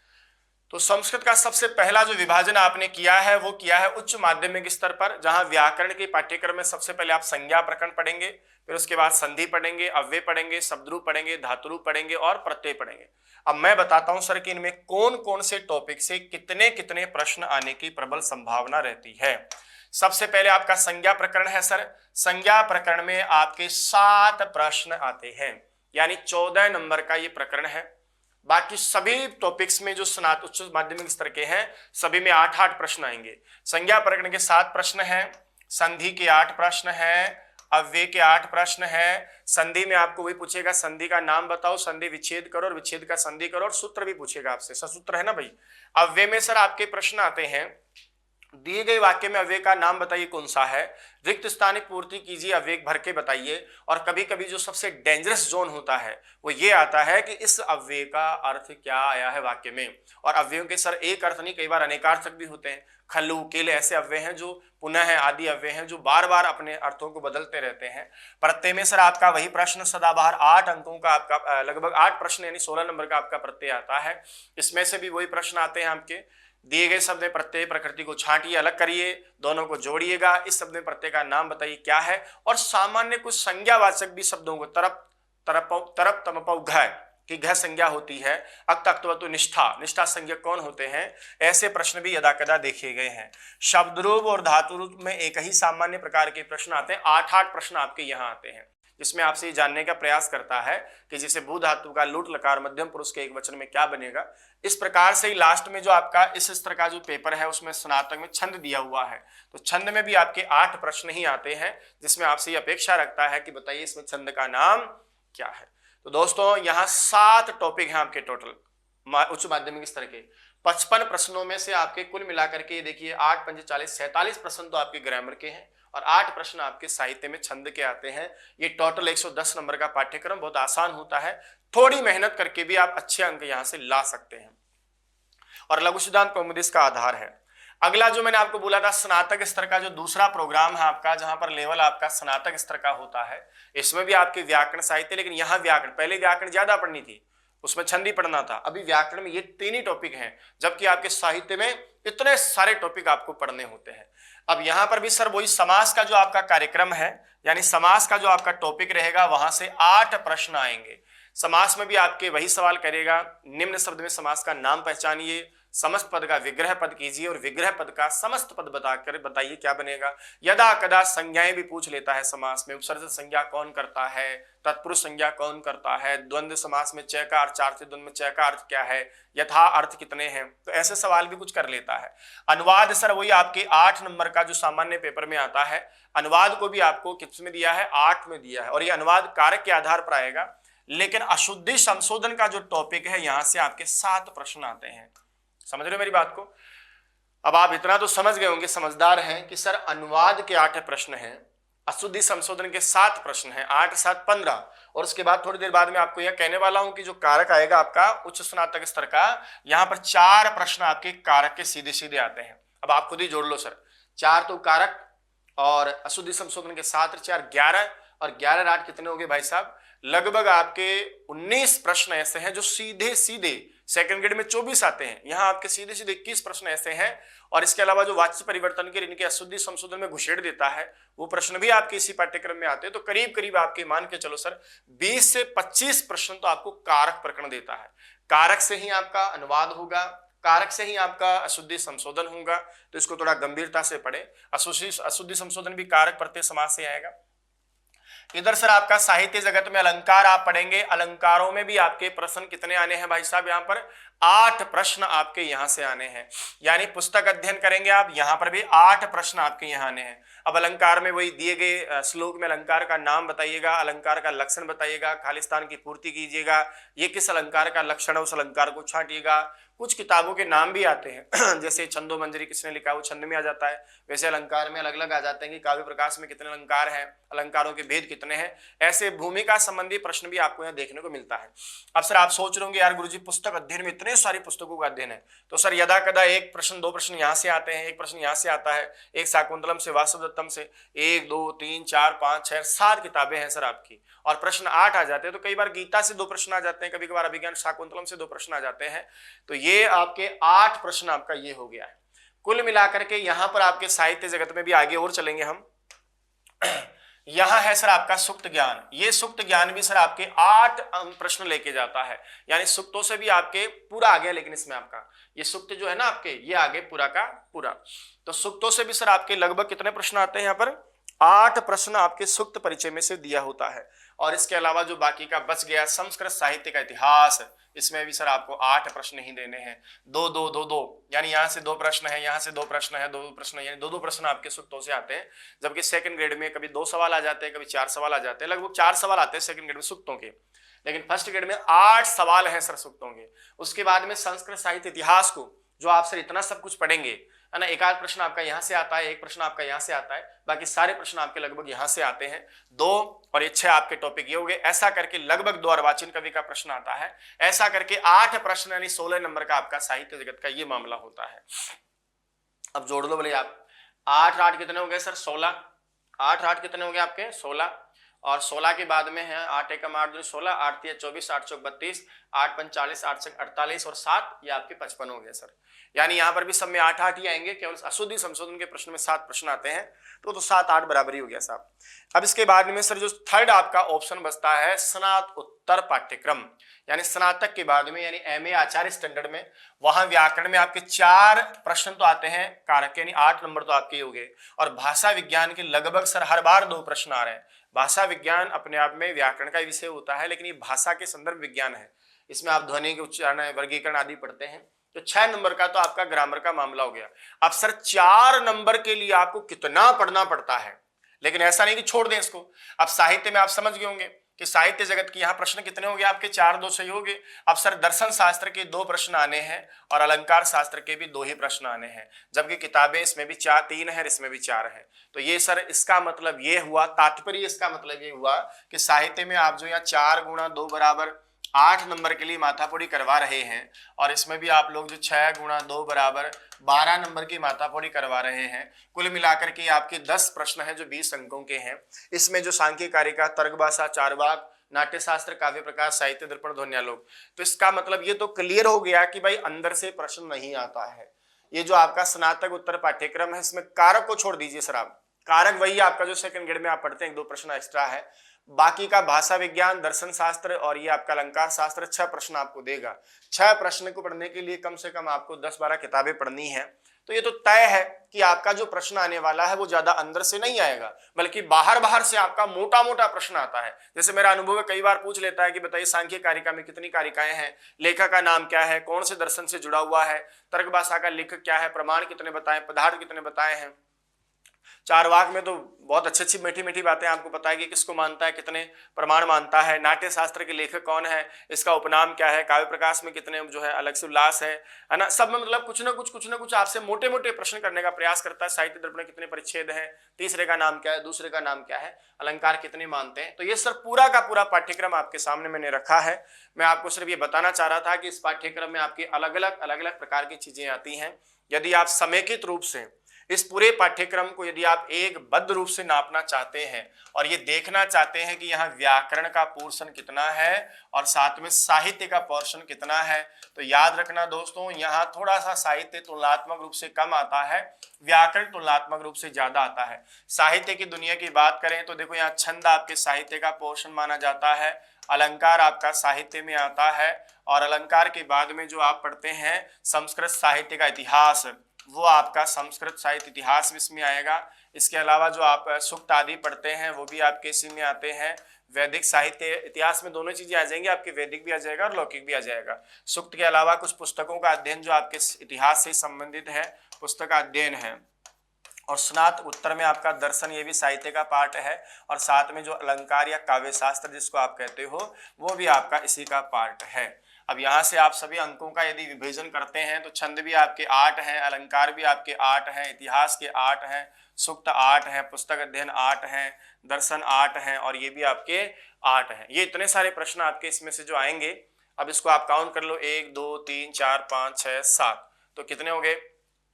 तो संस्कृत का सबसे पहला जो विभाजन आपने किया है वो किया है उच्च माध्यमिक स्तर पर, जहां व्याकरण के पाठ्यक्रम में सबसे पहले आप संज्ञा प्रकरण पढ़ेंगे, फिर उसके बाद संधि पढ़ेंगे, अव्यय पढ़ेंगे, शब्दरूप पढ़ेंगे, धातुरूप पढ़ेंगे और प्रत्यय पढ़ेंगे। अब मैं बताता हूं सर कि इनमें कौन कौन से टॉपिक से कितने कितने प्रश्न आने की प्रबल संभावना रहती है। सबसे पहले आपका संज्ञा प्रकरण है सर। संज्ञा प्रकरण में आपके 7 प्रश्न आते हैं, यानी 14 नंबर का ये प्रकरण है। बाकी सभी टॉपिक्स में जो स्नातक उच्च माध्यमिक स्तर के हैं सभी में 8-8 प्रश्न आएंगे। संज्ञा प्रकरण के 7 प्रश्न हैं, संधि के 8 प्रश्न हैं, अव्यय के 8 प्रश्न हैं। संधि में आपको वही पूछेगा, संधि का नाम बताओ, संधि विच्छेद करो और विच्छेद का संधि करो, और सूत्र भी पूछेगा आपसे, ससूत्र है ना भाई। अव्यय में सर आपके प्रश्न आते हैं, दिए गए वाक्य में अव्यय का नाम बताइए कौन सा है, रिक्त स्थान की पूर्ति कीजिए, अव्यय भर के बताइए। और कभी कभी जो सबसे डेंजरस जोन होता है वो ये आता है कि इस अव्यय का अर्थ क्या आया है वाक्य में। और अव्ययों के सर एक अर्थ नहीं, कई बार अनेकार्थक भी होते हैं। खल्लू केल ऐसे अव्यय हैं जो पुनः है आदि अव्यय हैं जो बार बार अपने अर्थों को बदलते रहते हैं। प्रत्यय में सर आपका वही प्रश्न सदाबहार 8 अंकों का आपका लगभग 8 प्रश्न यानी 16 नंबर का आपका प्रत्यय आता है। इसमें से भी वही प्रश्न आते हैं आपके, दिए गए शब्द में प्रत्यय प्रकृति को छांटिए, अलग करिए, दोनों को जोड़िएगा, इस शब्द में प्रत्यय का नाम बताइए क्या है। और सामान्य कुछ संज्ञावाचक भी शब्दों को तरप तरप तमपौ घ की घ संज्ञा होती है, अक्त अक्तवतु निष्ठा, निष्ठा संज्ञक कौन होते हैं, ऐसे प्रश्न भी यदा कदा देखे गए हैं। शब्द रूप और धातु रूप में एक ही सामान्य प्रकार के प्रश्न आते हैं, 8-8 प्रश्न आपके यहाँ आते हैं, जिसमें आपसे ये जानने का प्रयास करता है कि जैसे भू धातु का लूट लकार मध्यम पुरुष के एक वचन में क्या बनेगा। इस प्रकार से ही लास्ट में जो आपका इस स्तर का जो पेपर है उसमें स्नातक में छंद दिया हुआ है, तो छंद में भी आपके 8 प्रश्न ही आते हैं, जिसमें आपसे ये अपेक्षा रखता है कि बताइए इसमें छंद का नाम क्या है। तो दोस्तों यहाँ 7 टॉपिक हैं आपके टोटल उच्च माध्यमिक स्तर के। 55 प्रश्नों में से आपके कुल मिलाकर के देखिए 8 पंजे 40, 47 प्रश्न तो आपके ग्रामर के हैं और 8 प्रश्न आपके साहित्य में छंद के आते हैं। ये टोटल 110 नंबर का पाठ्यक्रम बहुत आसान होता है, थोड़ी मेहनत करके भी आप अच्छे अंक यहां से ला सकते हैं। और लघु सिद्धांत कौमुदी इसका आधार है। अगला जो मैंने आपको बोला था स्नातक स्तर का जो दूसरा प्रोग्राम है आपका, जहां पर लेवल आपका स्नातक स्तर का होता है, इसमें भी आपके व्याकरण साहित्य, लेकिन यहाँ व्याकरण, पहले व्याकरण ज्यादा पढ़नी थी, उसमें छंद ही पढ़ना था। अभी व्याकरण में ये 3 ही टॉपिक हैं, जबकि आपके साहित्य में इतने सारे टॉपिक आपको पढ़ने होते हैं। अब यहाँ पर भी सर वही समास का जो आपका कार्यक्रम है, यानी समास का जो आपका टॉपिक रहेगा, वहां से 8 प्रश्न आएंगे। समास में भी आपके वही सवाल करेगा, निम्न शब्द में समास का नाम पहचानिए, समस्त पद का विग्रह पद कीजिए और विग्रह पद का समस्त पद बताकर बताइए क्या बनेगा। यदा कदा संज्ञाएं भी पूछ लेता है समास में, उपसर्ग संज्ञा कौन करता है, तत्पुरुष संज्ञा कौन करता है, द्वंद्व समास में च का अर्थ 4 से द्वंद्व में च का अर्थ क्या है, यथा अर्थ कितने हैं, तो ऐसे सवाल भी कुछ कर लेता है। अनुवाद सर वही आपके 8 नंबर का जो सामान्य पेपर में आता है, अनुवाद को भी आपको किसमें दिया है, 8 में दिया है, और ये अनुवाद कारक के आधार पर आएगा। लेकिन अशुद्धि संशोधन का जो टॉपिक है, यहां से आपके 7 प्रश्न आते हैं। समझ रहे हो मेरी बात को। अब आप इतना तो समझ गए होंगे, समझदार हैं, कि सर अनुवाद के 8 प्रश्न हैं, अशुद्धि संशोधन के 7 प्रश्न हैं, 8 7 15। और उसके बाद थोड़ी देर बाद में आपको यह कहने वाला हूं कि जो कारक आएगा आपका उच्च स्नातक स्तर का, यहां पर 4 प्रश्न आपके कारक के सीधे सीधे आते हैं। अब आप खुद ही जोड़ लो सर, 4 तो कारक और अशुद्धि संशोधन के 7 4 11, और 11 8 कितने हो गए भाई साहब, लगभग आपके 19 प्रश्न ऐसे हैं जो सीधे सीधे सेकंड ग्रेड में 24 आते हैं, यहाँ आपके सीधे सीधे 21 प्रश्न ऐसे हैं। और इसके अलावा जो वाच्य परिवर्तन के इनके अशुद्धि संशोधन में घुसेड़ देता है, वो प्रश्न भी आपके इसी पाठ्यक्रम में आते हैं। तो करीब करीब आपके मान के चलो सर 20 से 25 प्रश्न तो आपको कारक प्रकरण देता है। कारक से ही आपका अनुवाद होगा, कारक से ही आपका अशुद्धि संशोधन होगा, तो इसको थोड़ा गंभीरता से पढ़े। अशुद्धि संशोधन भी कारक प्रत्यय समास से आएगा। इधर सर आपका साहित्य जगत में अलंकार आप पढ़ेंगे, अलंकारों में भी आपके प्रश्न कितने आने हैं भाई साहब, यहाँ पर 8 प्रश्न आपके यहाँ से आने हैं। यानी पुस्तक अध्ययन करेंगे आप, यहाँ पर भी 8 प्रश्न आपके यहाँ आने हैं। अब अलंकार में वही दिए गए श्लोक में अलंकार का नाम बताइएगा, अलंकार का लक्षण बताइएगा, खाली स्थान की पूर्ति कीजिएगा, ये किस अलंकार का लक्षण है उस अलंकार को छांटिएगा। कुछ किताबों के नाम भी आते हैं जैसे छंदो मंजरी किसने लिखा है वो छंद में आ जाता है, वैसे अलंकार में अलग अलग आ जाते हैं कि काव्य प्रकाश में कितने अलंकार हैं, अलंकारों के भेद कितने हैं। ऐसे भूमिका संबंधी प्रश्न भी आपको यहाँ देखने को मिलता है। अब सर आप सोच रहे होंगे यार गुरुजी पुस्तक अध्ययन में इतने सारी पुस्तकों का अध्ययन है, तो सर यदा कदा 1 प्रश्न 2 प्रश्न यहाँ से आते हैं, 1 प्रश्न यहाँ से आता है, एक शाकुंतलम से वासुदत्तम से 1 2 3 4 5 6 7 किताबें हैं सर आपकी, और प्रश्न 8 आ जाते हैं। तो कई बार गीता से 2 प्रश्न आ जाते हैं, कभी कभार अभिज्ञान शाकुंतलम से 2 प्रश्न आ जाते हैं। तो ये आपके 8 प्रश्न आपका ये हो गया है कुल मिलाकर के। यहां पर आपके साहित्य जगत में भी आगे और चलेंगे हम। यहां है सर आपका सुक्त ज्ञान। ये सुक्त ज्ञान भी सर आपके 8 प्रश्न लेके जाता है, यानी सुक्तों से भी आपके पूरा आ गया, लेकिन इसमें आपका ये सुक्त जो है ना आपके ये आगे पूरा का पूरा। तो सुक्तों से भी सर आपके लगभग कितने प्रश्न आते हैं यहाँ पर? 8 प्रश्न आपके सुक्त परिचय में से दिया होता है। और इसके अलावा जो बाकी का बच गया संस्कृत साहित्य का इतिहास, इसमें भी सर आपको 8 प्रश्न ही देने हैं। दो दो दो दो, यानी यहाँ से 2 प्रश्न है, यहाँ से 2 प्रश्न है, 2 प्रश्न, यानी 2 प्रश्न आपके सुक्तों से आते हैं। जबकि सेकंड ग्रेड में कभी 2 सवाल आ जाते हैं, कभी 4 सवाल आ जाते हैं। लगभग 4 सवाल आते हैं सेकंड ग्रेड में सुक्तों के, लेकिन फर्स्ट ग्रेड में 8 सवाल हैं सर सुक्तों के। उसके बाद में संस्कृत साहित्य इतिहास को जो आप सर इतना सब कुछ पढ़ेंगे है ना, एक आध प्रश्न आपका यहाँ से आता है, एक प्रश्न आपका यहाँ से आता है, बाकी सारे प्रश्न आपके लगभग यहाँ से आते हैं। 2 और ये 6 आपके टॉपिक ये हो गए। ऐसा करके लगभग 2 अर्वाचीन कवि का प्रश्न आता है। ऐसा करके 8 प्रश्न यानी 16 नंबर का आपका साहित्य जगत का ये मामला होता है। अब जोड़ लो बोले आप, 8 8 कितने हो गए सर? 16। 8 8 कितने हो गए आपके? 16। और 16 के बाद में है 8 एकम 8 2 16, 8 3 24, 8 चौक 32, 8 5 40, 8 6 48 और 7 ये आपके 55 हो गए सर। यानी यहाँ पर भी सब में 8 8 ही आएंगे, केवल अशुद्धि संशोधन के प्रश्न में 7 प्रश्न आते हैं, तो 7 8 बराबर ही हो गया साहब। अब इसके बाद में सर जो थर्ड आपका ऑप्शन बचता है स्नातकोत्तर पाठ्यक्रम, यानी स्नातक के बाद में, यानी एमए आचार्य स्टैंडर्ड में, वहां व्याकरण में आपके 4 प्रश्न तो आते हैं कारक, यानी 8 नंबर तो आपके हो गए। और भाषा विज्ञान के लगभग सर हर बार 2 प्रश्न आ रहे हैं। भाषा विज्ञान अपने आप में व्याकरण का विषय होता है, लेकिन ये भाषा के संदर्भ विज्ञान है। इसमें आप ध्वनि के उच्चारण, वर्गीकरण आदि पढ़ते हैं। तो 6 नंबर का तो आपका ग्रामर का मामला हो गया। अब सर 4 नंबर के लिए आपको कितना पढ़ना पड़ता है, लेकिन ऐसा नहीं कि छोड़ दें इसको। अब साहित्य में आप समझ गए होंगे कि साहित्य जगत की यहाँ प्रश्न कितने हो गए आपके? 4 2 सही हो गए। अब सर दर्शन शास्त्र के 2 प्रश्न आने हैं और अलंकार शास्त्र के भी 2 ही प्रश्न आने हैं, जबकि किताबें इसमें भी 3 है, इसमें भी 4 है। तो ये सर इसका मतलब ये हुआ, तात्पर्य इसका मतलब ये हुआ कि साहित्य में आप जो यहाँ 4 गुणा 2 बराबर 8 नंबर के लिए माथापोड़ी करवा रहे हैं, और इसमें भी आप लोग जो 6 गुणा 2 बराबर 12 नंबर की माथापोड़ी करवा रहे हैं। कुल मिलाकर के आपके 10 प्रश्न हैं जो 20 अंकों के हैं। इसमें जो सांख्यिक कारिका, तर्क भाषा, चारवाक, नाट्यशास्त्र, काव्य प्रकाश, साहित्य दर्पण, ध्वन्यालोक, तो इसका मतलब ये तो क्लियर हो गया कि भाई अंदर से प्रश्न नहीं आता है। ये जो आपका स्नातक उत्तर पाठ्यक्रम है, इसमें कारक को छोड़ दीजिए सर आप, कारक वही आपका जो सेकंड ग्रेड में आप पढ़ते हैं, 2 प्रश्न एक्स्ट्रा है। बाकी का भाषा विज्ञान, दर्शन शास्त्र और ये आपका अलंकार शास्त्र 6 प्रश्न आपको देगा। 6 प्रश्न को पढ़ने के लिए कम से कम आपको 10-12 किताबें पढ़नी है। तो ये तो तय है कि आपका जो प्रश्न आने वाला है वो ज्यादा अंदर से नहीं आएगा, बल्कि बाहर से आपका मोटा मोटा प्रश्न आता है। जैसे मेरा अनुभव है, कई बार पूछ लेता है कि बताइए सांख्यिक कारिका में कितनी कारिकाएं हैं, लेखक का नाम क्या है, कौन से दर्शन से जुड़ा हुआ है, तर्क भाषा का लेखक क्या है, प्रमाण कितने बताए, पदार्थ कितने बताए हैं। चारवाक में तो बहुत अच्छी अच्छी मीठी मीठी बातें आपको पता है कि किसको मानता है, कितने प्रमाण मानता है, नाट्य शास्त्र के लेखक कौन है, इसका उपनाम क्या है, काव्य प्रकाश में कितने जो है अलग से उल्लास है ना। सब में मतलब कुछ ना कुछ आपसे मोटे मोटे प्रश्न करने का प्रयास करता है। साहित्य दर्पण में कितने परिच्छेद हैं, तीसरे का नाम क्या है, दूसरे का नाम क्या है, अलंकार कितने मानते हैं। तो ये सर पूरा का पूरा पाठ्यक्रम आपके सामने मैंने रखा है। मैं आपको सिर्फ ये बताना चाह रहा था कि इस पाठ्यक्रम में आपकी अलग अलग प्रकार की चीजें आती हैं। यदि आप समेकित रूप से इस पूरे पाठ्यक्रम को यदि आप एक बद्ध रूप से नापना चाहते हैं और ये देखना चाहते हैं कि यहाँ व्याकरण का पोर्शन कितना है और साथ में साहित्य का पोर्शन कितना है, तो याद रखना दोस्तों, यहाँ थोड़ा सा साहित्य तुलनात्मक रूप से कम आता है, व्याकरण तुलनात्मक रूप से ज्यादा आता है। साहित्य की दुनिया की बात करें तो देखो यहाँ छंद आपके साहित्य का पोर्शन माना जाता है, अलंकार आपका साहित्य में आता है, और अलंकार के बाद में जो आप पढ़ते हैं संस्कृत साहित्य का इतिहास, वो आपका संस्कृत साहित्य इतिहास में इसमें आएगा। इसके अलावा जो आप सूक्त आदि पढ़ते हैं वो भी आपके इसी में आते हैं। वैदिक साहित्य इतिहास में दोनों चीजें आ जाएंगी, आपके वैदिक भी आ जाएगा और लौकिक भी आ जाएगा। सूक्त के अलावा कुछ पुस्तकों का अध्ययन जो आपके इतिहास से संबंधित है, पुस्तक का अध्ययन है। और स्नातक उत्तर में आपका दर्शन, ये भी साहित्य का पार्ट है, और साथ में जो अलंकार या काव्य शास्त्र जिसको आप कहते हो वो भी आपका इसी का पार्ट है। अब यहाँ से आप सभी अंकों का यदि विभाजन करते हैं तो छंद भी आपके 8 हैं, अलंकार भी आपके 8 हैं, इतिहास के 8 हैं, सूक्त 8 हैं, पुस्तक अध्ययन 8 हैं, दर्शन 8 हैं, और ये भी आपके 8 हैं। ये इतने सारे प्रश्न आपके इसमें से जो आएंगे, अब इसको आप काउंट कर लो, 1 2 3 4 5 6 7, तो कितने हो गए?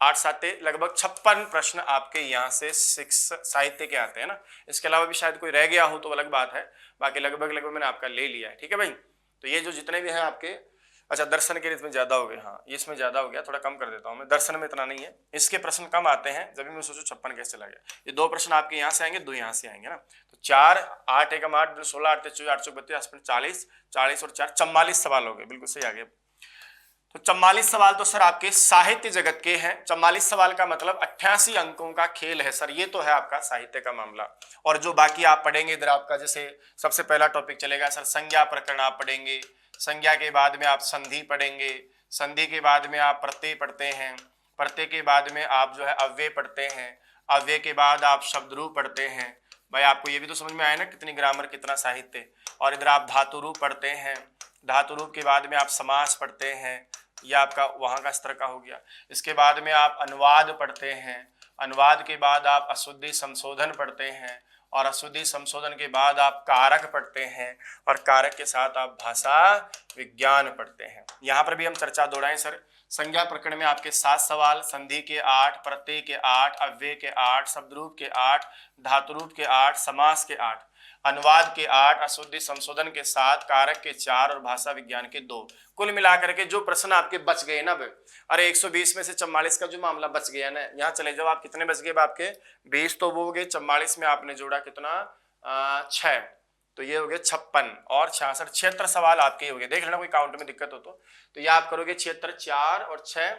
8 7 लगभग 56 प्रश्न आपके यहाँ से साहित्य के आते हैं ना। इसके अलावा भी शायद कोई रह गया हो तो अलग बात है, बाकी लगभग मैंने आपका ले लिया है। ठीक है भाई, तो ये जो जितने भी हैं आपके अच्छा, दर्शन के लिए इसमें ज्यादा हो गया, हाँ ये इसमें ज्यादा हो गया, थोड़ा कम कर देता हूँ मैं, दर्शन में इतना नहीं है, इसके प्रश्न कम आते हैं, जब भी मैं सोचूं 56 कैसे चला गया। ये 2 प्रश्न आपके यहाँ से आएंगे, 2 यहाँ से आएंगे ना, तो 4 8 एकम 8 16 8 24 8 32 40 40 और 4 44 सवाल हो गए, बिल्कुल सही आ गए। तो 44 सवाल तो सर आपके साहित्य जगत के हैं। 44 सवाल का मतलब 88 अंकों का खेल है सर, ये तो है आपका साहित्य का मामला। और जो बाकी आप पढ़ेंगे इधर आपका, जैसे सबसे पहला टॉपिक चलेगा सर संज्ञा प्रकरण आप पढ़ेंगे, संज्ञा के बाद में आप संधि पढ़ेंगे, संधि के बाद में आप प्रत्यय पढ़ते हैं, प्रत्यय के बाद में आप जो है अव्यय पढ़ते हैं, अव्यय के बाद आप शब्द रूप पढ़ते हैं। भाई आपको ये भी तो समझ में आया ना, कितनी ग्रामर कितना साहित्य। और इधर आप धातु रूप पढ़ते हैं, धातु रूप के बाद में आप समास पढ़ते हैं, ये आपका वहां का स्तर का हो गया। इसके बाद में आप अनुवाद पढ़ते हैं, अनुवाद के बाद आप अशुद्धि संशोधन पढ़ते हैं, और अशुद्धि संशोधन के बाद आप कारक पढ़ते हैं, और कारक के साथ आप भाषा विज्ञान पढ़ते हैं। यहाँ पर भी हम चर्चा दोहराएं सर, संज्ञा प्रकरण में आपके 7 सवाल, संधि के 8, प्रत्यय के 8, अव्यय के 8, शब्दरूप के 8, धातुरूप के 8, समास के 8, अनुवाद के 8, अशुद्धि संशोधन के 7, कारक के 4 और भाषा विज्ञान के 2। कुल मिलाकर के जो प्रश्न आपके बच गए ना, अरे 120 में से 44 का जो मामला बच गया ना, यहाँ चले जाओ आप, कितने बच गए आपके 20 तो वो हो गए, 44 में आपने जोड़ा कितना 6, तो ये हो गए 56 और 66, 76 सवाल आपके हो गए। देख लेना कोई काउंट में दिक्कत हो तो ये आप करोगे 76, 4 और 6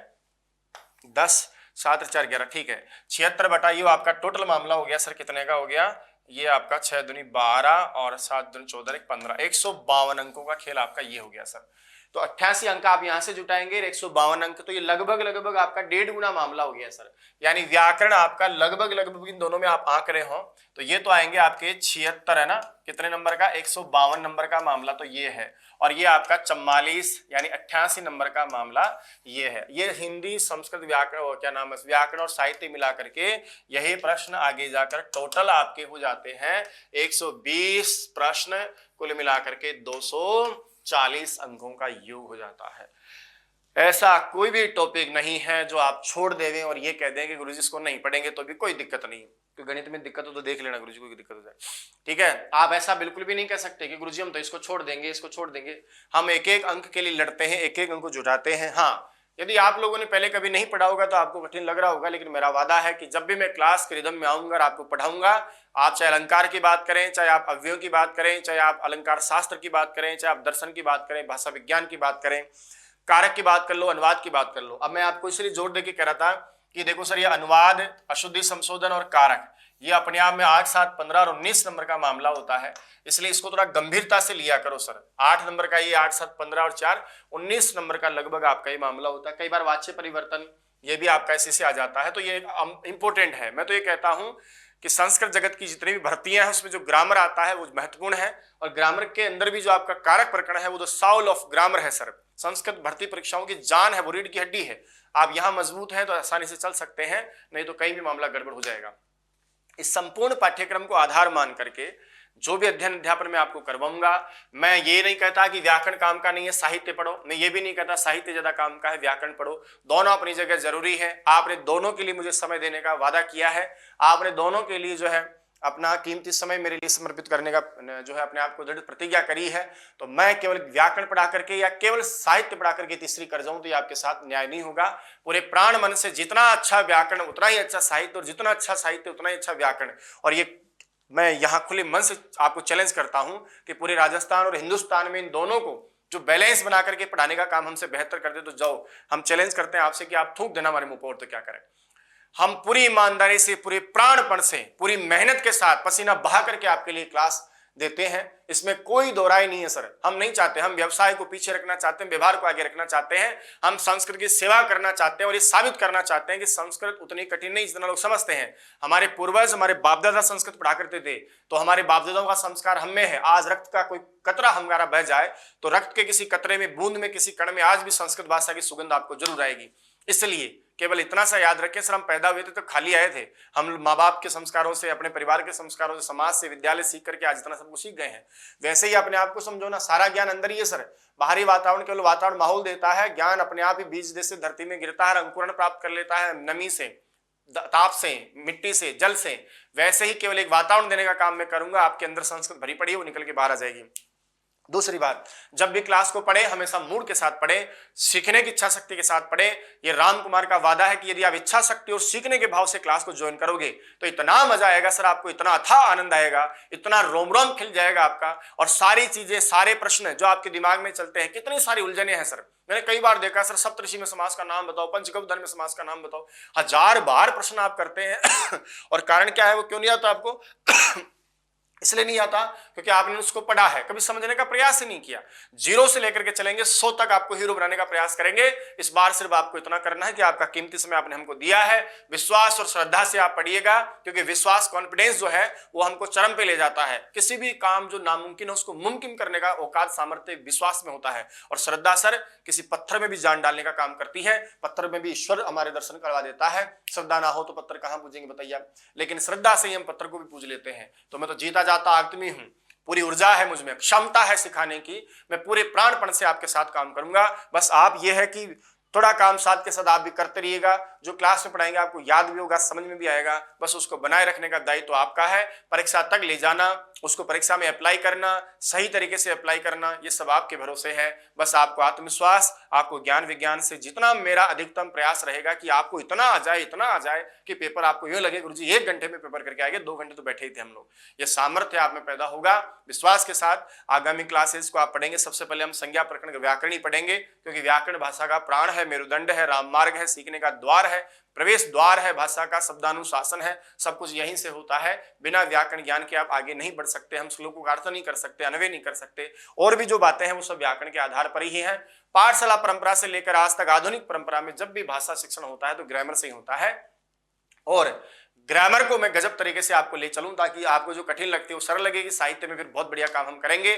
10, 7 4 11, ठीक है 76 बटा ये आपका टोटल मामला हो गया सर, कितने का हो गया, ये आपका 6 दूनी 12 और 7 दूनी 14 1 15, 152 अंकों का खेल आपका ये हो गया सर। तो 88 अंक आप यहां से जुटाएंगे, 152 अंक, तो ये लगभग आपका 1.5 गुना मामला हो गया सर। यानी व्याकरण आपका लगभग इन दोनों में आप आंक रहे हो, तो ये तो आएंगे आपके 76 है ना, कितने नंबर का 152 नंबर का मामला तो ये है, और ये आपका 44 यानी 88 नंबर का मामला ये है। ये हिंदी संस्कृत व्याकरण, क्या नाम है, व्याकरण और साहित्य मिला करके यही प्रश्न आगे जाकर टोटल आपके हो जाते हैं 120 प्रश्न, कुल मिलाकर के 240 अंकों का योग हो जाता है। ऐसा कोई भी टॉपिक नहीं है जो आप छोड़ देवें और ये कह दें कि गुरुजी इसको नहीं पढ़ेंगे तो भी कोई दिक्कत नहीं, तो गणित में दिक्कत हो तो देख लेना गुरुजी, कोई दिक्कत हो जाए, ठीक है। आप ऐसा बिल्कुल भी नहीं कह सकते कि गुरुजी हम तो इसको छोड़ देंगे, इसको छोड़ देंगे। हम एक एक अंक के लिए लड़ते हैं, एक एक अंक को जुटाते हैं। हाँ, यदि आप लोगों ने पहले कभी नहीं पढ़ा होगा तो आपको कठिन लग रहा होगा, लेकिन मेरा वादा है कि जब भी मैं क्लास के रिदम में आऊंगा और आपको पढ़ाऊंगा, आप चाहे अलंकार की बात करें, चाहे आप अव्ययों की बात करें, चाहे आप अलंकार शास्त्र की बात करें, चाहे आप दर्शन की बात करें, भाषा विज्ञान की बात करें, कारक की बात कर लो, अनुवाद की बात कर लो। अब मैं आपको इसलिए जोर देके कह रहा था कि देखो सर, ये अनुवाद, अशुद्धि संशोधन और कारक, ये अपने आप में 8 7 15 और 19 नंबर का मामला होता है, इसलिए इसको थोड़ा गंभीरता से लिया करो सर। 8 नंबर का ये, 8 7 15 और 4 19 नंबर का लगभग आपका ये मामला होता है। कई बार वाच्य परिवर्तन ये भी आपका ऐसे से आ जाता है, तो ये इंपॉर्टेंट है। मैं तो ये कहता हूं कि संस्कृत जगत की जितनी भी भर्तियां हैं उसमें जो ग्रामर आता है वो महत्वपूर्ण है, और ग्रामर के अंदर भी जो आपका कारक प्रकरण है वो तो साउल ऑफ ग्रामर है सर। संस्कृत भर्ती परीक्षाओं की जान है, वो रीढ़ की हड्डी है। आप यहां मजबूत हैं तो आसानी से चल सकते हैं, नहीं तो कहीं भी मामला गड़बड़ हो जाएगा। इस संपूर्ण पाठ्यक्रम को आधार मान करके जो भी अध्ययन अध्यापन मैं आपको करवाऊंगा, मैं ये नहीं कहता कि व्याकरण काम का नहीं है साहित्य पढ़ो, मैं ये भी नहीं कहता साहित्य ज्यादा काम का है व्याकरण पढ़ो, दोनों अपनी जगह जरूरी है। आपने दोनों के लिए मुझे समय देने का वादा किया है, आपने दोनों के लिए जो है अपना कीमती समय मेरे लिए समर्पित करने का जो है अपने आप को दृढ़ प्रतिज्ञा करी है, तो मैं केवल व्याकरण पढ़ा करके या केवल साहित्य पढ़ा करके तीसरी कर जाऊं तो ये आपके साथ न्याय नहीं होगा। पूरे प्राण मन से जितना अच्छा व्याकरण उतना ही अच्छा साहित्य, और जितना अच्छा साहित्य उतना ही अच्छा व्याकरण। और ये मैं यहाँ खुले मन से आपको चैलेंज करता हूं कि पूरे राजस्थान और हिंदुस्तान में इन दोनों को जो बैलेंस बना करके पढ़ाने का काम हमसे बेहतर कर दे तो जाओ, हम चैलेंज करते हैं आपसे कि आप थूक देना हमारे मुंह पर, तो क्या करें। हम पूरी ईमानदारी से, पूरे प्राणपण से, पूरी मेहनत के साथ पसीना बहा करके आपके लिए क्लास देते हैं, इसमें कोई दो राय नहीं है सर। हम नहीं चाहते, हम व्यवसाय को पीछे रखना चाहते हैं, व्यवहार को आगे रखना चाहते हैं, हम संस्कृत की सेवा करना चाहते हैं और ये साबित करना चाहते हैं कि संस्कृत उतनी कठिन नहीं जितना लोग समझते हैं। हमारे पूर्वज, हमारे बाप दादा संस्कृत पढ़ा करते थे, तो हमारे बाप दादाओं का संस्कार हम में है। आज रक्त का कोई कतरा हमारा बह जाए तो रक्त के किसी कतरे में, बूंद में, किसी कण में आज भी संस्कृत भाषा की सुगंध आपको जरूर आएगी। इसलिए केवल इतना सा याद रखें सर, हम पैदा हुए थे तो खाली आए थे, हम माँ बाप के संस्कारों से, अपने परिवार के संस्कारों से, समाज से, विद्यालय सीख करके आज इतना सब कुछ सीख गए हैं। वैसे ही अपने आप को समझो ना, सारा ज्ञान अंदर ही है सर। बाहरी वातावरण केवल वातावरण माहौल देता है, ज्ञान अपने आप ही बीज जैसे धरती में गिरता है, अंकुरण प्राप्त कर लेता है नमी से, ताप से, मिट्टी से, जल से। वैसे ही केवल एक वातावरण देने का काम मैं करूंगा, आपके अंदर संस्कृत भरी पड़ी है वो निकल के बाहर आ जाएगी। दूसरी बात, जब भी क्लास को पढ़े हमेशा मूड के साथ पढ़े, सीखने की इच्छा शक्ति के साथ पढ़े। ये राम कुमार का वादा है कि यदि आप इच्छा शक्ति और सीखने के भाव से क्लास को ज्वाइन करोगे तो इतना मजा आएगा सर, आपको इतना अथाह आनंद आएगा, इतना रोम रोम खिल जाएगा आपका। और सारी चीजें, सारे प्रश्न जो आपके दिमाग में चलते हैं, कितनी सारी उलझने हैं सर, मैंने कई बार देखा सर, सप्तऋषि में समास का नाम बताओ, पंचगव्य में समास का नाम बताओ, 1000 बार प्रश्न आप करते हैं और कारण क्या है, वो क्यों नहीं आता आपको? इसलिए नहीं आता क्योंकि आपने उसको पढ़ा है, कभी समझने का प्रयास ही नहीं किया। 0 से लेकर के चलेंगे 100 तक आपको हीरो बनाने का प्रयास करेंगे। इस बार सिर्फ आपको इतना करना है कि आपका कीमती समय आपने हमको दिया है, विश्वास और श्रद्धा से आप पढ़िएगा, क्योंकि विश्वास, कॉन्फिडेंस जो है वो हमको चरम पे ले जाता है। किसी भी काम जो नामुमकिन है उसको मुमकिन करने का औकात, सामर्थ्य विश्वास में होता है। और श्रद्धा सर किसी पत्थर में भी जान डालने का काम करती है, पत्थर में भी ईश्वर हमारे दर्शन करवा देता है। श्रद्धा ना हो तो पत्थर कहां पूजेंगे बताइए आप, लेकिन श्रद्धा से ही हम पत्थर को भी पूज लेते हैं। तो मैं तो जीता जाता आदमी हूं, पूरी ऊर्जा है मुझ में, क्षमता है सिखाने की, मैं पूरे प्राणपण से आपके साथ काम करूंगा। बस आप ये है कि थोड़ा काम साथ के साथ आप भी करते रहिएगा, जो क्लास में पढ़ाएंगे आपको याद भी होगा, समझ में भी आएगा, बस उसको बनाए रखने का दायित्व तो आपका है। परीक्षा तक ले जाना, उसको परीक्षा में अप्लाई करना, सही तरीके से अप्लाई करना, ये सब आपके भरोसे है। बस आपको आत्मविश्वास, आपको ज्ञान विज्ञान से जितना मेरा अधिकतम प्रयास रहेगा कि आपको इतना आ जाए, इतना आ जाए कि पेपर आपको यूं लगे गुरुजी 1 घंटे में पेपर करके आएंगे, 2 घंटे तो बैठे ही थे हम लोग। ये सामर्थ्य आप में पैदा होगा विश्वास के साथ। आगामी क्लासेस को आप पढ़ेंगे, सबसे पहले हम संज्ञा प्रकरण व्याकरण ही पढ़ेंगे, क्योंकि व्याकरण भाषा का प्राण है, मेरुदंड है, राममार्ग है, सीखने का द्वार है, प्रवेश द्वार है, भाषा का शब्दानुशासन है, सब कुछ यहीं से होता है। बिना व्याकरण ज्ञान के आप आगे नहीं बढ़ सकते, हम श्लोकों का अर्थ नहीं कर सकते, अन्वय नहीं कर सकते, और भी जो बातें हैं वो सब व्याकरण के आधार पर ही हैं। पाठशाला परंपरा से लेकर आज तक आधुनिक परंपरा में जब भी भाषा शिक्षण होता है तो ग्रामर से ही होता है, और ग्रामर को मैं गजब तरीके से आपको ले चलूं ताकि आपको जो कठिन लगती है वो सरल लगेगी। साहित्य में फिर बहुत बढ़िया काम हम करेंगे।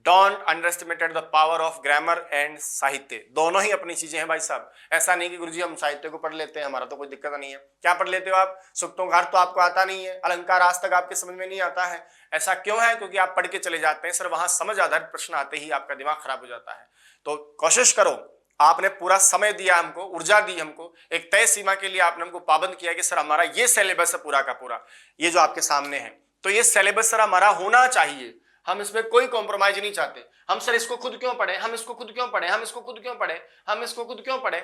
Don't अंडरएस्टिमेटेड the power of grammar and साहित्य, दोनों ही अपनी चीजें हैं भाई साहब। ऐसा नहीं कि गुरुजी हम साहित्य को पढ़ लेते हैं, हमारा तो कोई दिक्कत नहीं है। क्या पढ़ लेते हो आप? सुक्तों का अर्थ तो आपको आता नहीं है, अलंकार आज तक आपके समझ में नहीं आता है। ऐसा क्यों है? क्योंकि आप पढ़ के चले जाते हैं सर, वहां समझ आधारित प्रश्न आते ही आपका दिमाग खराब हो जाता है। तो कोशिश करो, आपने पूरा समय दिया हमको, ऊर्जा दी हमको, एक तय सीमा के लिए आपने हमको पाबंद किया कि सर हमारा ये सिलेबस है पूरा का पूरा, ये जो आपके सामने है, तो ये सिलेबस सर हमारा होना चाहिए, हम इसमें कोई कॉम्प्रोमाइज नहीं चाहते। हम सर इसको खुद क्यों पढ़े, हम इसको खुद क्यों पढ़े, हम इसको खुद क्यों पढ़े, हम इसको खुद क्यों पढ़े?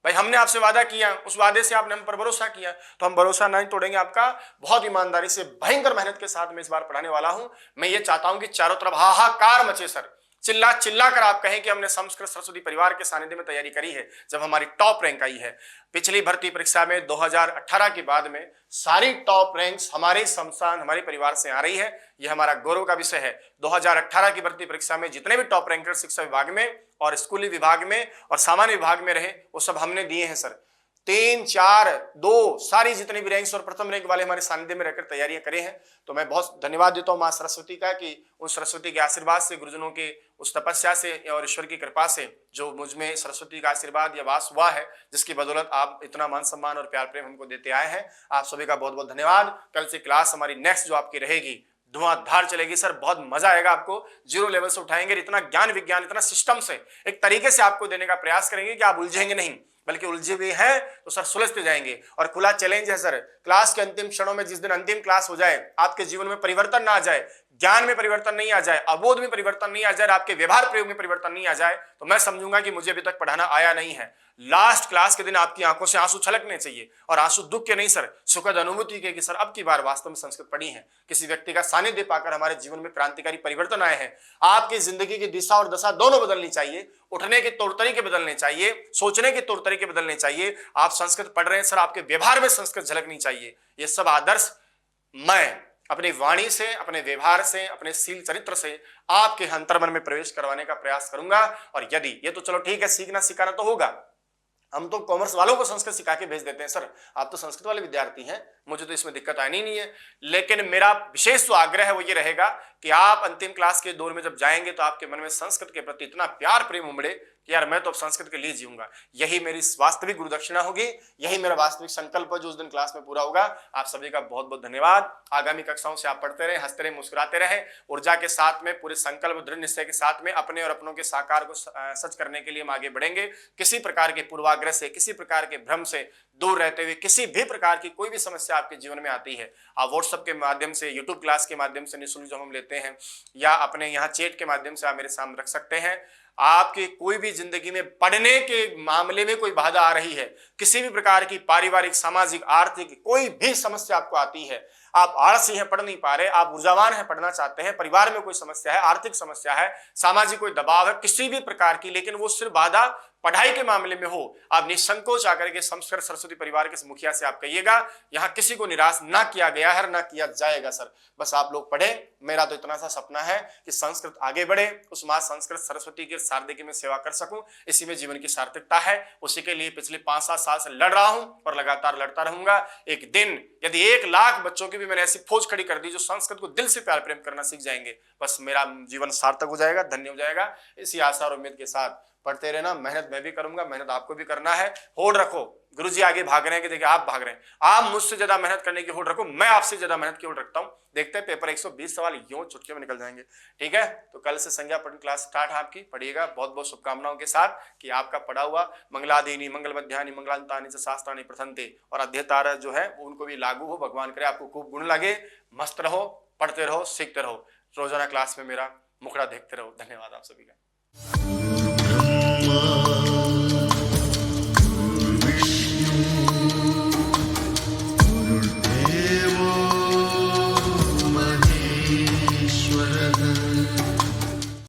भाई हमने आपसे वादा किया, उस वादे से आपने हम पर भरोसा किया, तो हम भरोसा नहीं तोड़ेंगे आपका। बहुत ईमानदारी से, भयंकर मेहनत के साथ मैं इस बार पढ़ाने वाला हूं। मैं ये चाहता हूं कि चारों तरफ हाहाकार मचे सर, चिल्ला चिल्ला कर आप कहें कि हमने संस्कृत सरस्वती परिवार के सानिध्य में तैयारी करी है, जब हमारी टॉप रैंक आई है। पिछली भर्ती परीक्षा में 2018 के बाद में सारी टॉप रैंक्स हमारे संस्थान, हमारे परिवार से आ रही है। यह हमारा गौरव का विषय है। 2018 की भर्ती परीक्षा में जितने भी टॉप रैंकर शिक्षा विभाग में और स्कूली विभाग में और सामान्य विभाग में रहे, वो सब हमने दिए हैं सर। 3, 4, 2 सारी जितने भी रैंक्स और प्रथम रैंक वाले हमारे सानिध्य में रहकर तैयारियां करे हैं। तो मैं बहुत धन्यवाद देता हूं मां सरस्वती का कि उस सरस्वती के आशीर्वाद से, गुरुजनों के उस तपस्या से और ईश्वर की कृपा से जो मुझ में सरस्वती का आशीर्वाद या वास हुआ है, जिसकी बदौलत आप इतना मान सम्मान और प्यार प्रेम हमको देते आए हैं। आप सभी का बहुत बहुत धन्यवाद। कल से क्लास हमारी नेक्स्ट जो आपकी रहेगी धुआंधार चलेगी सर, बहुत मजा आएगा आपको। 0 लेवल से उठाएंगे, इतना ज्ञान विज्ञान, इतना सिस्टम से एक तरीके से आपको देने का प्रयास करेंगे कि आप उलझेंगे नहीं, बल्कि उलझे हुए हैं तो सर सुलझते जाएंगे। और खुला चैलेंज है सर, क्लास के अंतिम क्षणों में जिस दिन अंतिम क्लास हो जाए, आपके जीवन में परिवर्तन ना आ जाए, ज्ञान में परिवर्तन नहीं आ जाए, अबोध में परिवर्तन नहीं आ जाए, आपके व्यवहार प्रयोग में परिवर्तन नहीं आ जाए, तो मैं समझूंगा कि मुझे अभी तक पढ़ाना आया नहीं है। लास्ट क्लास के दिन आपकी आंखों से आंसू छलकने चाहिए, और आंसू दुख के नहीं सर, सुखद अनुभूति के कि सर अब की बार वास्तव में संस्कृत पढ़ी है, किसी व्यक्ति का सानिध्य पाकर हमारे जीवन में क्रांतिकारी परिवर्तन आए हैं। आपकी जिंदगी की दिशा और दशा दोनों बदलनी चाहिए, उठने के तौर तरीके बदलने चाहिए, सोचने के तौर तरीके बदलने चाहिए। आप संस्कृत पढ़ रहे हैं सर, आपके व्यवहार में संस्कृत झलकनी चाहिए। ये सब आदर्श मैं अपनी वाणी से, अपने व्यवहार से, अपने शील चरित्र से आपके अंतर्मन में प्रवेश करवाने का प्रयास करूंगा। और यदि ये तो चलो ठीक है, सीखना सिखाना तो होगा, हम तो कॉमर्स वालों को संस्कृत सिखा के भेज देते हैं सर, आप तो संस्कृत वाले विद्यार्थी हैं, मुझे तो इसमें दिक्कत आनी नहीं है। लेकिन मेरा विशेष जो आग्रह है वो ये रहेगा कि आप अंतिम क्लास के दौर में जब जाएंगे तो आपके मन में संस्कृत के प्रति इतना प्यार प्रेम उमड़े कि यार मैं तो अब संस्कृत के लिए जीऊंगा, यही मेरी वास्तविक गुरु दक्षिणा होगी, यही मेरा वास्तविक संकल्प है जो उस दिन क्लास में पूरा होगा। आप सभी का बहुत बहुत धन्यवाद। आगामी कक्षाओं से आप पढ़ते रहे, हंसते रहे, मुस्कुराते रहे, ऊर्जा के साथ में, पूरे संकल्प दृढ़ निश्चय के साथ में अपने और अपनों के साकार को सच करने के लिए हम आगे बढ़ेंगे। किसी प्रकार के पूर्वाग्रह से, किसी प्रकार के भ्रम से दूर रहते हुए, किसी भी प्रकार की कोई भी समस्या आपके जीवन में आती है, आप व्हाट्सएप के माध्यम से, यूट्यूब क्लास के माध्यम से निःशुल्क जो हम लेते हैं, या अपने यहाँ चैट के माध्यम से आप मेरे सामने रख सकते हैं। आपकी कोई भी जिंदगी में पढ़ने के मामले में कोई बाधा आ रही है, किसी भी प्रकार की पारिवारिक, सामाजिक, आर्थिक कोई भी समस्या आपको आती है, आप आलसी हैं, पढ़ नहीं पा रहे, आप ऊर्जावान हैं, पढ़ना चाहते हैं, परिवार में कोई समस्या है, आर्थिक समस्या है, सामाजिक कोई दबाव है, किसी भी प्रकार की, लेकिन वो सिर्फ बाधा पढ़ाई के मामले में हो, आप निसंकोच आकर के संस्कृत सरस्वती परिवार के मुखिया से आप कहिएगा, यहाँ किसी को निराश ना किया गया है, ना किया जाएगा सर। बस आप लोग पढ़े। मेरा तो इतना सा सपना है कि संस्कृत आगे बढ़े, उस मां संस्कृत सरस्वती की सार्वदिक में सेवा कर सकूं, इसी में जीवन की सार्थकता है। उसी के लिए पिछले 5-7 साल से लड़ रहा हूं और लगातार लड़ता रहूंगा। एक दिन यदि 1 लाख बच्चों की भी मैंने ऐसी फौज खड़ी कर दी जो संस्कृत को दिल से प्यार प्रेम करना सीख जाएंगे, बस मेरा जीवन सार्थक हो जाएगा, धन्य हो जाएगा। इसी आशा और उम्मीद के साथ पढ़ते रहना। मेहनत मैं भी करूंगा, मेहनत आपको भी करना है। होड़ रखो, गुरुजी आगे भाग रहे हैं कि देखिए आप भाग रहे हैं, आप मुझसे ज्यादा मेहनत करने की होड़ रखो, मैं आपसे ज्यादा मेहनत की होड़ रखता हूं। देखते हैं पेपर 120 सवाल यूं चुटकी में निकल जाएंगे। ठीक है, तो कल से संज्ञा पठन क्लास स्टार्ट है आपकी, पढ़िएगा। बहुत बहुत शुभकामनाओं के साथ कि आपका पढ़ा हुआ मंगलादीनी मंगल मध्यानि मंगलांतानि च शास्त्राणि प्रथन्ते, और अध्येतार जो है उनको भी लागू हो। भगवान करे आपको खूब गुण लगे, मस्त रहो, पढ़ते रहो, सीखते रहो, रोजाना क्लास में मेरा मुखड़ा देखते रहो। धन्यवाद आप सभी का। गुरुर्देवो महेश्वरः।